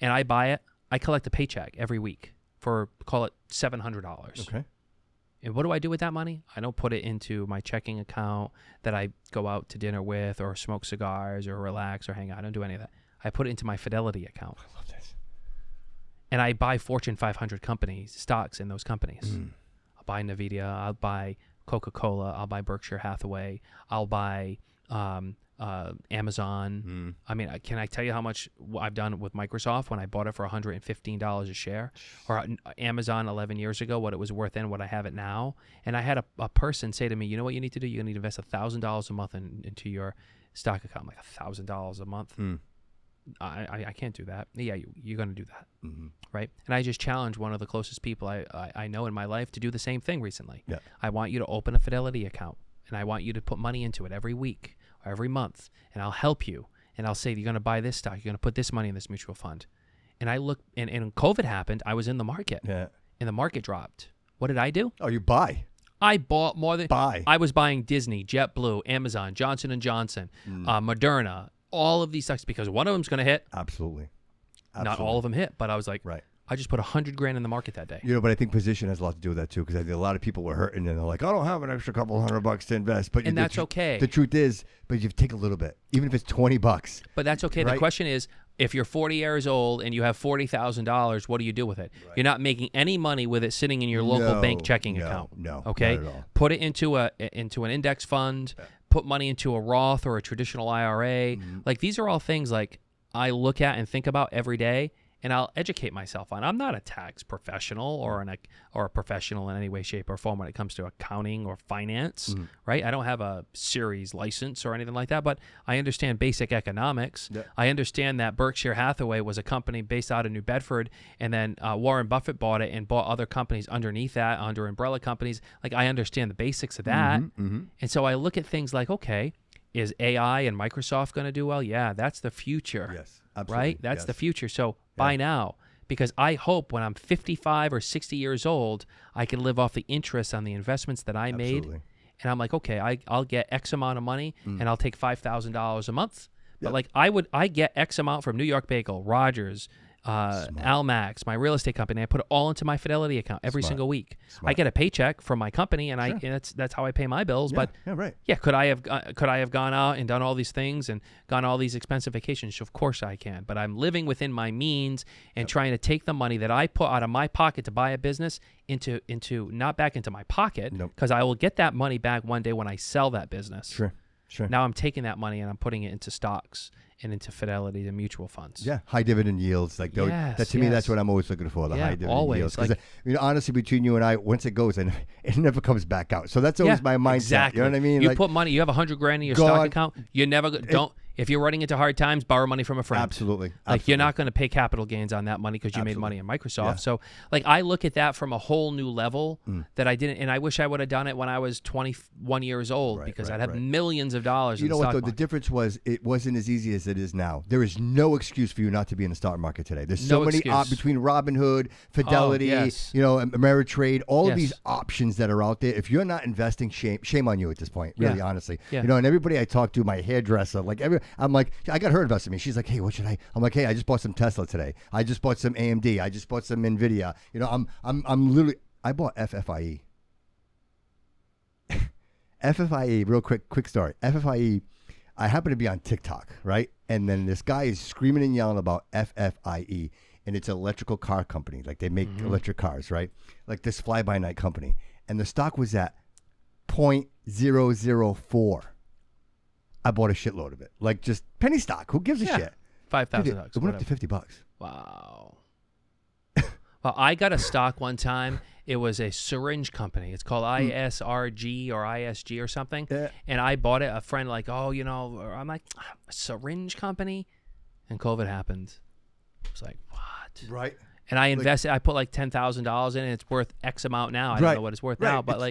and I buy it, I collect a paycheck every week for, call it $700. Okay. And what do I do with that money? I don't put it into my checking account that I go out to dinner with or smoke cigars or relax or hang out. I don't do any of that. I put it into my Fidelity account. I love this. And I buy Fortune 500 companies, stocks in those companies. I'll buy Nvidia. I'll buy Coca-Cola. I'll buy Berkshire Hathaway. I'll buy Amazon. I mean, can I tell you how much I've done with Microsoft when I bought it for $115 a share, or Amazon 11 years ago, what it was worth then, what I have it now? And I had a person say to me, you know what you need to do? You need to invest $1,000 a month into your stock account. I'm like, $1,000 a month? I can't do that. Yeah, you're going to do that, right? And I just challenged one of the closest people I know in my life to do the same thing recently. Yeah. I want you to open a Fidelity account, and I want you to put money into it every week or every month, and I'll help you. And I'll say, you're going to buy this stock. You're going to put this money in this mutual fund. And I look, and COVID happened. I was in the market, and the market dropped. What did I do? Oh, you buy. I bought more than I was buying Disney, JetBlue, Amazon, Johnson & Johnson, Moderna, all of these stocks, because one of them's going to hit. Absolutely. Not all of them hit, but I was like, right. I just put $100,000 in the market that day. You know, but I think position has a lot to do with that too, because I think a lot of people were hurting and they're like, I don't have an extra couple $100 to invest. But that's okay. The truth is, but you take a little bit, even if it's $20. But that's okay. Right? The question is, if you're 40 years old and you have $40,000, what do you do with it? Right. You're not making any money with it sitting in your local bank checking account. No. Okay. Not at all. Put it into an index fund. Yeah. Put money into a Roth or a traditional IRA. Like, these are all things like I look at and think about every day, and I'll educate myself on. I'm not a tax professional or a professional in any way, shape, or form when it comes to accounting or finance, right? I don't have a series license or anything like that, but I understand basic economics. Yeah. I understand that Berkshire Hathaway was a company based out of New Bedford, and then Warren Buffett bought it and bought other companies underneath that, under umbrella companies. Like, I understand the basics of that. And so I look at things like, okay, is AI and Microsoft going to do well? Yeah, that's the future. Yes, absolutely. Right? That's the future. So buy now, because I hope when I'm 55 or 60 years old, I can live off the interest on the investments that I made. And I'm like, okay, I'll get X amount of money and I'll take $5,000 a month. But like I get X amount from New York Bagel, Rogers, Almax, my real estate company. I put it all into my Fidelity account every single week. I get a paycheck from my company, and and that's how I pay my bills. But could I have gone out and done all these things and gone all these expensive vacations? Of course I can. But I'm living within my means and trying to take the money that I put out of my pocket to buy a business into not back into my pocket, because I will get that money back one day when I sell that business. Sure. Now I'm taking that money and I'm putting it into stocks and into Fidelity and mutual funds. Yeah, high dividend yields. Like to me, that's what I'm always looking for. The high dividend yields. Because honestly, between you and I, once it goes, and it never comes back out. So that's always my mindset. Exactly. You know what I mean? You put money. You have $100,000 in your stock account. You never don't. If you're running into hard times, borrow money from a friend. Absolutely. Like, you're not going to pay capital gains on that money because you made money in Microsoft. Yeah. So, like, I look at that from a whole new level that I didn't, and I wish I would have done it when I was 21 years old, because I'd have millions of dollars in the stock market. You know what, though? The difference was it wasn't as easy as it is now. There is no excuse for you not to be in the stock market today. There's so many between Robinhood, Fidelity, Ameritrade, all of these options that are out there. If you're not investing, shame on you at this point, really, honestly. Yeah. And everybody I talk to, my hairdresser, I'm like, I got her invested in me. She's like, hey, what should I? I'm like, hey, I just bought some Tesla today. I just bought some AMD. I just bought some Nvidia. I'm literally, I bought FFIE. FFIE, real quick story. FFIE, I happen to be on TikTok, right? And then this guy is screaming and yelling about FFIE, and it's an electrical car company. Like, they make electric cars, right? Like this fly-by-night company. And the stock was at 0.004. I bought a shitload of it. Like, just penny stock. Who gives a shit? $5,000. It went up to $50. Wow. Well, I got a stock one time. It was a syringe company. It's called ISRG or ISG or something. Yeah. And I bought it. A friend I'm like, a syringe company? And COVID happened. I was like, what? Right. And I invested. I put like $10,000 in it. It's worth X amount now. I don't know what it's worth now, but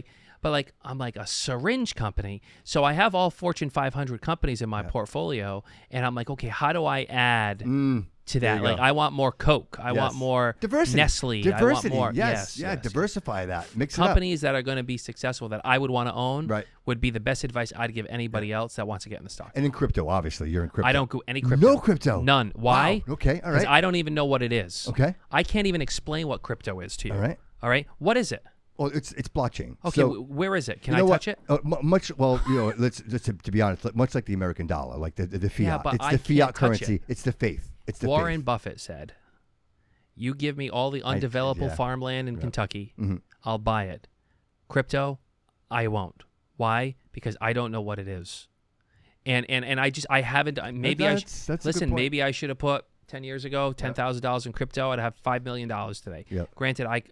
I'm like, a syringe company. So I have all Fortune 500 companies in my portfolio, and I'm like, okay, how do I add to that. Like, I want more Coke. I want more diversity. Nestle. Diversity. I want more. Yes. Diversify that. Mix companies that are going to be successful that I would want to own right. would be the best advice I'd give anybody else that wants to get in the stock. And in crypto, obviously, you're in crypto. I don't go any crypto. No crypto. None. Why? Wow. Okay. All right. Because I don't even know what it is. Okay. I can't even explain what crypto is to you. All right. All right. What is it? Well, it's blockchain. Okay, so, where is it? Can I touch it? Much. Well, let's to be honest, much like the American dollar, like the fiat. Yeah, but it's the fiat currency. It's the faith. It's the Warren faith. Buffett said, "You give me all the undevelopable farmland in Kentucky, I'll buy it. Crypto, I won't. Why? Because I don't know what it is, and I haven't. Maybe maybe I should have put 10 years ago, $10,000 in crypto, I'd have $5 million today. Yep. Granted, I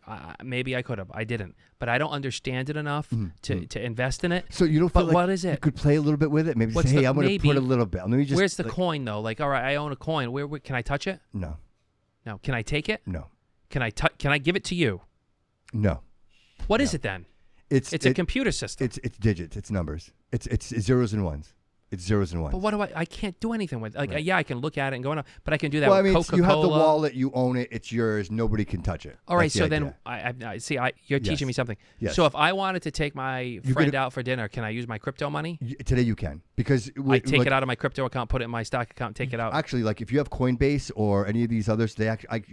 maybe I could have. I didn't. But I don't understand it enough to invest in it. So you don't feel but like what is it? You could play a little bit with it? Maybe say, hey, I'm going to put a little bit. Let me just. Where's the coin, though? Like, all right, I own a coin. Where can I touch it? No. No. Can I take it? No. Can I give it to you? No. What is it then? It's a computer system. It's digits. It's numbers. It's zeros and ones. It's zeros and ones. But what do I can't do anything with it. Like, yeah, I can look at it and go, no, but I can do that with Coca-Cola. You have the wallet, you own it, it's yours, nobody can touch it. All right, so then I see, you're teaching me something. Yes. So if I wanted to take my friend out for dinner, can I use my crypto money? Today you can. Because I take it out of my crypto account, put it in my stock account, take it out. Actually, like if you have Coinbase or any of these others, you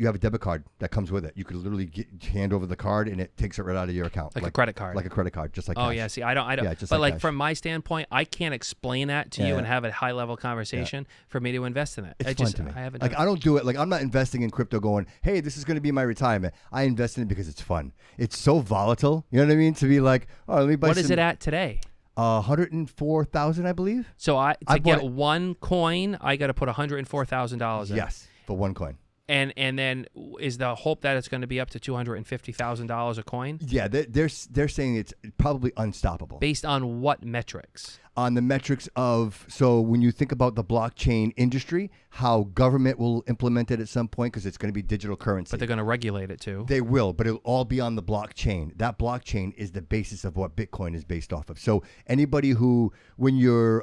have a debit card that comes with it. You could literally hand over the card and it takes it right out of your account. Like a credit card. Like a credit card, just like Oh, cash. yeah, see, I don't. Yeah, just but like cash. from my standpoint, I can't explain that to you and have a high-level conversation for me to invest in it. It's fun to me. I haven't I don't do it. Like I'm not investing in crypto going, hey, this is going to be my retirement. I invest in it because it's fun. It's so volatile. You know what I mean? To be like, oh, let me buy What is it at today? 104,000, I believe. So to get one coin, I got to put $104,000 in. Yes, for one coin. And then is the hope that it's going to be up to $250,000 a coin? Yeah, they're saying it's probably unstoppable. Based on what metrics? On the metrics of, so when you think about the blockchain industry, how government will implement it at some point because it's going to be digital currency. But they're going to regulate it too. They will, but it'll all be on the blockchain. That blockchain is the basis of what Bitcoin is based off of. So anybody who, when you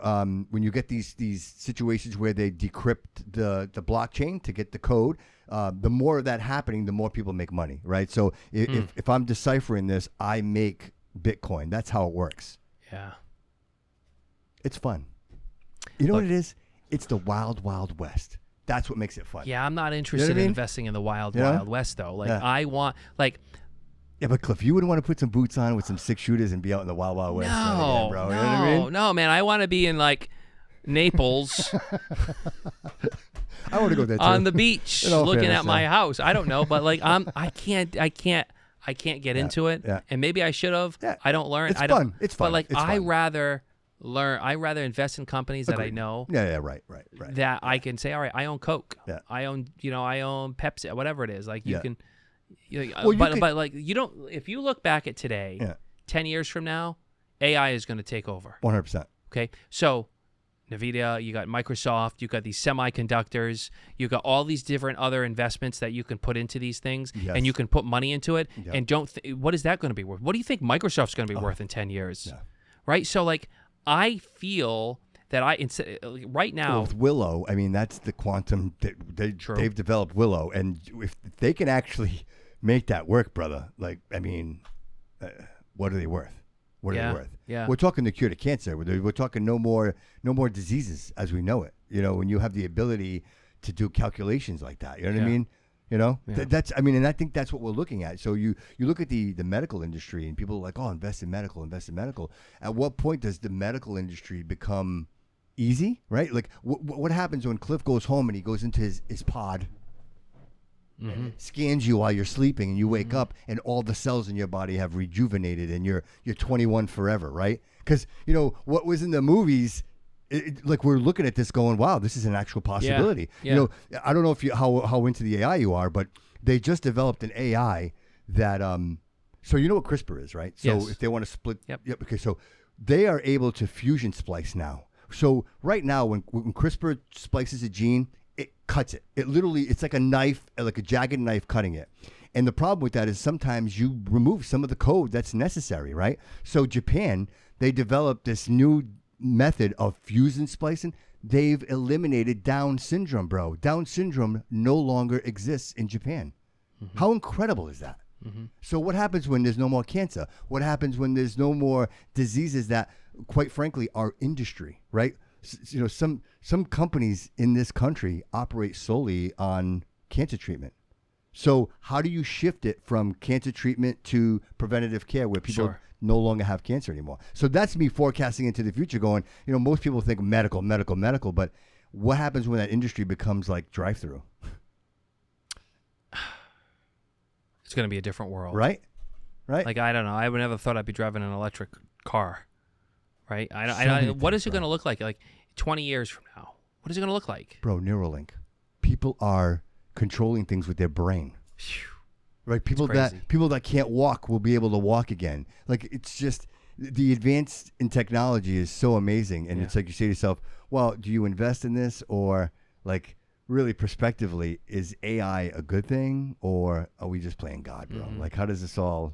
get these situations where they decrypt the blockchain to get the code, the more of that happening, the more people make money, right? So if I'm deciphering this, I make Bitcoin. That's how it works. Yeah. It's fun. You know what it is? It's the wild, wild west. That's what makes it fun. Yeah, I'm not interested in investing in the wild, wild west, though. Like, I want, like... Yeah, but Cliff, you wouldn't want to put some boots on with some 6-shooters and be out in the wild, wild west. No, bro. You know what I mean? No, man. I want to be in, like, Naples... I want to go there too. On the beach, looking at my house. I don't know, but like I can't get into it. Yeah. And maybe I should have. Yeah. I don't learn. It's fun. It's fun. But like it's fun. I rather invest in companies that I know. Yeah, right. That I can say, all right, I own Coke. Yeah. I own Pepsi, whatever it is. Like you can. But like you don't. If you look back at today, 10 years from now, AI is going to take over. 100%. Okay, so. NVIDIA, you got Microsoft, you got these semiconductors, you got all these different other investments that you can put into these things, and you can put money into it. Yep. And what is that going to be worth? What do you think Microsoft's going to be worth in 10 years? Yeah. Right? So, like, I feel that right now... with Willow, I mean, that's the quantum... They've developed Willow, and if they can actually make that work, brother, like, I mean, what are they worth? What are they worth? Yeah. We're talking the cure to cancer. We're talking no more diseases as we know it. You know, when you have the ability to do calculations like that. You know what I mean? You know, that's. I mean, and I think that's what we're looking at. So you look at the medical industry, and people are like, oh, invest in medical. At what point does the medical industry become easy? Right? Like, what happens when Cliff goes home and he goes into his pod? Mm-hmm. Scans you while you're sleeping, and you wake up, and all the cells in your body have rejuvenated, and you're 21 forever, right? Because what was in the movies, like we're looking at this, going, "Wow, this is an actual possibility." Yeah. I don't know if how into the AI you are, but they just developed an AI that so you know what CRISPR is, right? So if they want to split, okay, so they are able to fusion splice now. So right now, when CRISPR splices a gene, it cuts it. It's like a knife, like a jagged knife cutting it. And the problem with that is sometimes you remove some of the code that's necessary, right? So Japan, they developed this new method of fusion splicing they've eliminated Down syndrome, bro. Down syndrome no longer exists in Japan. Mm-hmm. How incredible is that? Mm-hmm. So what happens when there's no more cancer? What happens when there's no more diseases that, quite frankly, are industry, right? You know, some companies in this country operate solely on cancer treatment. So how do you shift it from cancer treatment to preventative care where people no longer have cancer anymore? So that's me forecasting into the future going, you know, most people think medical, but what happens when that industry becomes like drive-through? It's going to be a different world. Right? Like, I don't know. I would never thought I'd be driving an electric car. Right? What is it going to look like 20 years from now? What is it going to look like? Bro, Neuralink. People are controlling things with their brain. Right? People that can't walk will be able to walk again. Like, it's just the advance in technology is so amazing. And it's like you say to yourself, well, do you invest in this, or like really prospectively, is AI a good thing, or are we just playing God, bro? Mm-hmm. Like, where does this all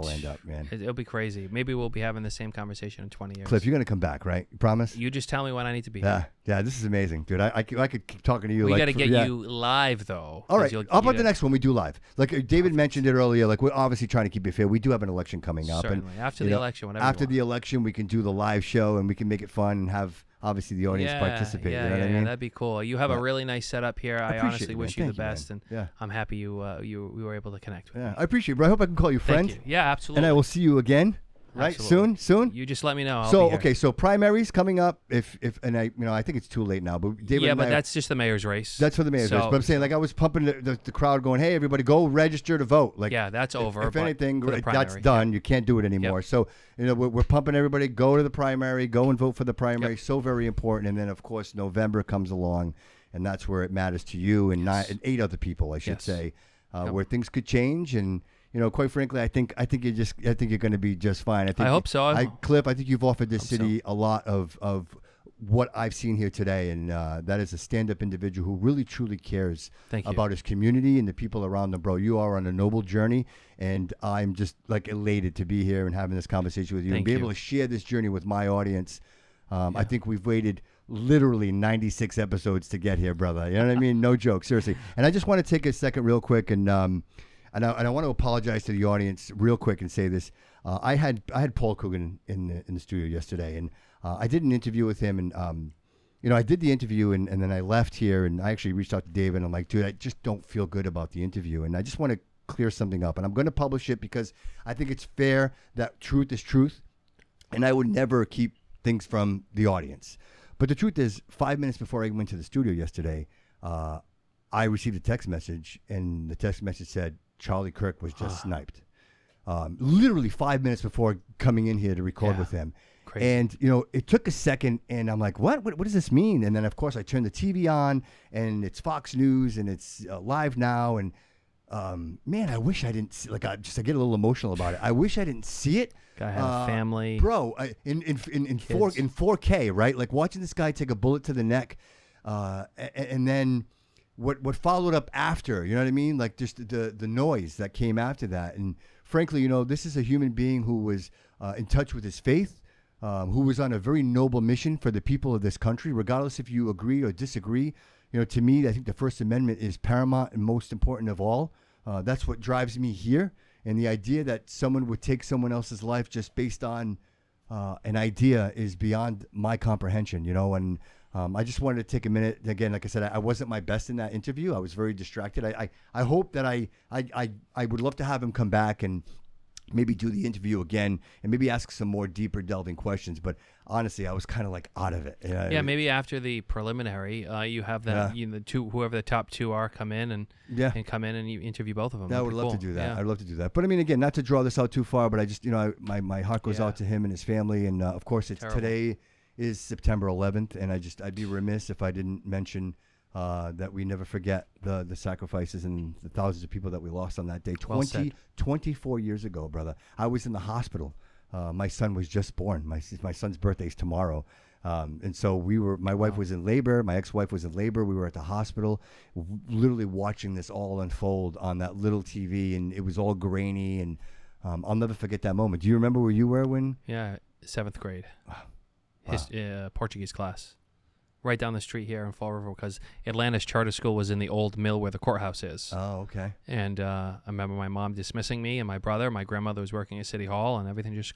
end up, man? It'll be crazy. Maybe we'll be having the same conversation in 20 years. Cliff, you're going to come back, right? You promise? You just tell me when I need to be here. Yeah, this is amazing, dude. I could keep talking to you. We got to get you live, though. All right. How about the next one we do live? Like David mentioned it earlier, like we're obviously trying to keep it fair. We do have an election coming up. Certainly. After the election, whenever after the election, we can do the live show, and we can make it fun and have obviously the audience participate. You know what I mean? That'd be cool. You have a really nice setup here. I honestly wish you the best, and I'm happy you were able to connect with me. I appreciate it, bro. I hope I can call you friend. Thank you. Yeah, absolutely. And I will see you again. Right, absolutely. soon. You just let me know. So primaries coming up. I think it's too late now. But David, but that's just the mayor's race. That's for the mayor's race. But I'm saying, like, I was pumping the crowd, going, "Hey, everybody, go register to vote." Like, that's over. If anything, that's done. You can't do it anymore. Yep. So we're pumping everybody. Go to the primary. Go and vote for the primary. Yep. So very important. And then of course November comes along, and that's where it matters to you and 8 other people, I should say, where things could change. And quite frankly, I think you're going to be just fine. I hope so. Cliff, I think you've offered this city a lot of what I've seen here today, and that is a stand-up individual who really truly cares about his community and the people around him, bro. You are on a noble journey, and I'm just like elated to be here and having this conversation with you and be able to share this journey with my audience. I think we've waited literally 96 episodes to get here, brother. You know what I mean? No joke, seriously. And I just want to take a second real quick and I want to apologize to the audience real quick and say this. I had Paul Coogan in the studio yesterday, and I did an interview with him, and I did the interview, and then I left here, and I actually reached out to David, and I'm like, dude, I just don't feel good about the interview, and I just want to clear something up, and I'm going to publish it because I think it's fair that truth is truth, and I would never keep things from the audience. But the truth is, 5 minutes before I went to the studio yesterday, I received a text message, and the text message said, Charlie Kirk was just sniped. Literally 5 minutes before coming in here to record with him. Crazy. And, it took a second, and I'm like, what does this mean? And then, of course, I turned the TV on, and it's Fox News, and it's live now. And, man, I wish I didn't see, I get a little emotional about it. I wish I didn't see it. Guy had a family. Bro, in 4K, right? Like, watching this guy take a bullet to the neck, and then what followed up after, you know what I mean? Like, just the noise that came after that. And frankly, this is a human being who was in touch with his faith, who was on a very noble mission for the people of this country, regardless if you agree or disagree. To me, I think the First Amendment is paramount and most important of all. That's what drives me here. And the idea that someone would take someone else's life just based on an idea is beyond my comprehension, and I just wanted to take a minute. Again, like I said, I wasn't my best in that interview. I was very distracted. I hope that I would love to have him come back and maybe do the interview again and maybe ask some more deeper delving questions. But honestly, I was kind of like out of it. Maybe after the preliminary, you have that the two, whoever the top two are, come in and come in and you interview both of them. I would love to do that. I'd love to do that. But I mean, again, not to draw this out too far, but I just my heart goes out to him and his family, and of course it's today is September 11th, and I'd be remiss if I didn't mention that we never forget the sacrifices and the thousands of people that we lost on that day. 24 years ago, brother. I was in the hospital. My son was just born. My son's birthday is tomorrow. And so my wife was in labor. My ex-wife was in labor. We were at the hospital, literally watching this all unfold on that little TV, and it was all grainy, and I'll never forget that moment. Do you remember where you were when? Yeah, 7th grade. Portuguese class. right down the street here in Fall River, because Atlanta's charter school was in the old mill where the courthouse is. Oh, okay. And I remember my mom dismissing me and my brother. My grandmother was working at City Hall, and everything just,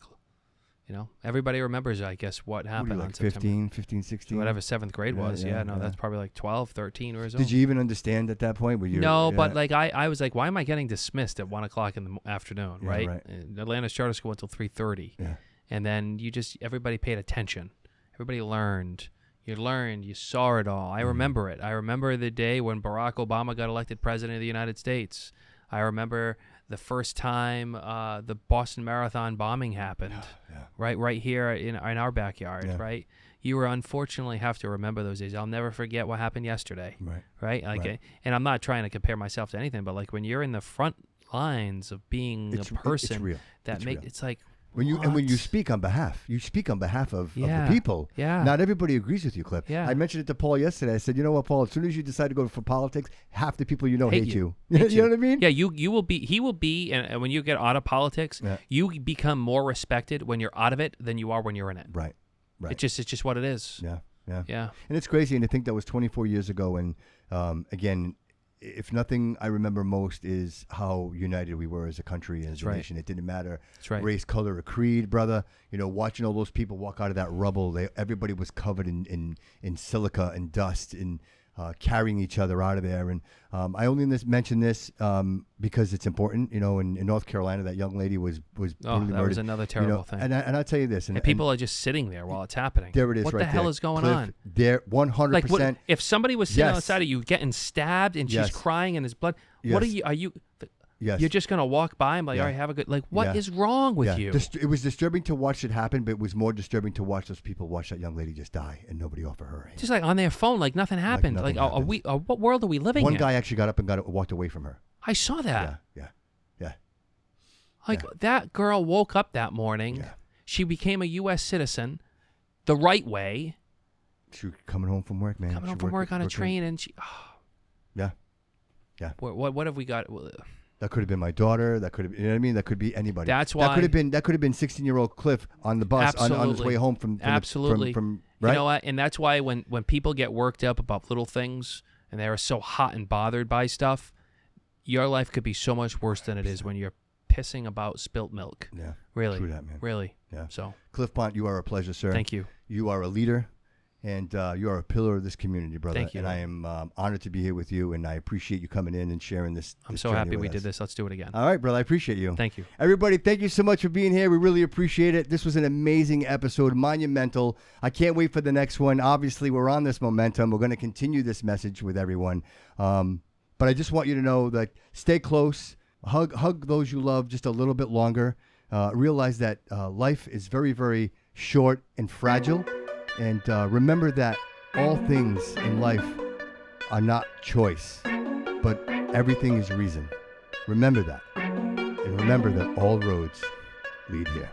everybody remembers, I guess, what happened What are you, on like September. 15, 16? Whatever 7th grade was. That's probably like 12, 13 years old. Did you even understand at that point? No, but like I was like, why am I getting dismissed at 1 o'clock in the afternoon, Yeah, right? right. And Atlanta's charter school until 3:30. Yeah. And then everybody paid attention. Everybody learned. You saw it all. I remember it. I remember the day when Barack Obama got elected president of the United States. I remember the first time the Boston Marathon bombing happened, right here in our backyard, right? You will unfortunately have to remember those days. I'll never forget what happened yesterday, right? Like, and I'm not trying to compare myself to anything, but like when you're in the front lines of being a person, it's real. It's like, when you speak on behalf, of the people. Yeah. Not everybody agrees with you, Cliff. Yeah. I mentioned it to Paul yesterday. I said, you know what, Paul? As soon as you decide to go for politics, half the people you know hate you. You know what I mean? Yeah. He will be, and when you get out of politics, you become more respected when you're out of it than you are when you're in it. Right. It's just what it is. Yeah. Yeah. And it's crazy, and I think that was 24 years ago. And again, if nothing I remember most is how united we were as a country and as a nation. It didn't matter race, color, or creed, brother. Watching all those people walk out of that rubble, everybody was covered in silica and dust and carrying each other out of there. And I only mention this because it's important. In North Carolina, that young lady was brutally murdered. That was another terrible thing. And I'll tell you this. And people are just sitting there while it's happening. There it is. What right the hell there. is going Cliff, on? There, 100%. Like, if somebody was sitting outside of you getting stabbed and she's crying and there's blood, what are you? Yes. You're just going to walk by and be like, all right, have a good, what is wrong with you? It was disturbing to watch it happen, but it was more disturbing to watch those people watch that young lady just die and nobody offer her a hand. Just like on their phone, like nothing happened. nothing happened. What world are we living in? One guy actually got up and walked away from her. I saw that. Yeah. That girl woke up that morning. Yeah. She became a U.S. citizen the right way. She was coming home from work, man. Coming home from work on a train, and she... Yeah. What have we got? That could have been my daughter. That could have, you know what I mean? That could be anybody. That's why that could have been 16-year-old Cliff on the bus on his way home from absolutely. From right? You know what? And that's why when people get worked up about little things and they're so hot and bothered by stuff, your life could be so much worse than it is when you're pissing about spilt milk. Yeah. Really. True that, man. Really. Yeah. So Cliff Pont, you are a pleasure, sir. Thank you. You are a leader. And you are a pillar of this community, brother. Thank you. And I am honored to be here with you, and I appreciate you coming in and sharing this. I'm so happy we did this. Let's do it again. All right, brother. I appreciate you. Thank you. Everybody, thank you so much for being here. We really appreciate it. This was an amazing episode, monumental. I can't wait for the next one. Obviously, we're on this momentum. We're going to continue this message with everyone. But I just want you to know that stay close. Hug those you love just a little bit longer. Realize that life is very, very short and fragile. And remember that all things in life are not choice, but everything is reason. Remember that. And remember that all roads lead here.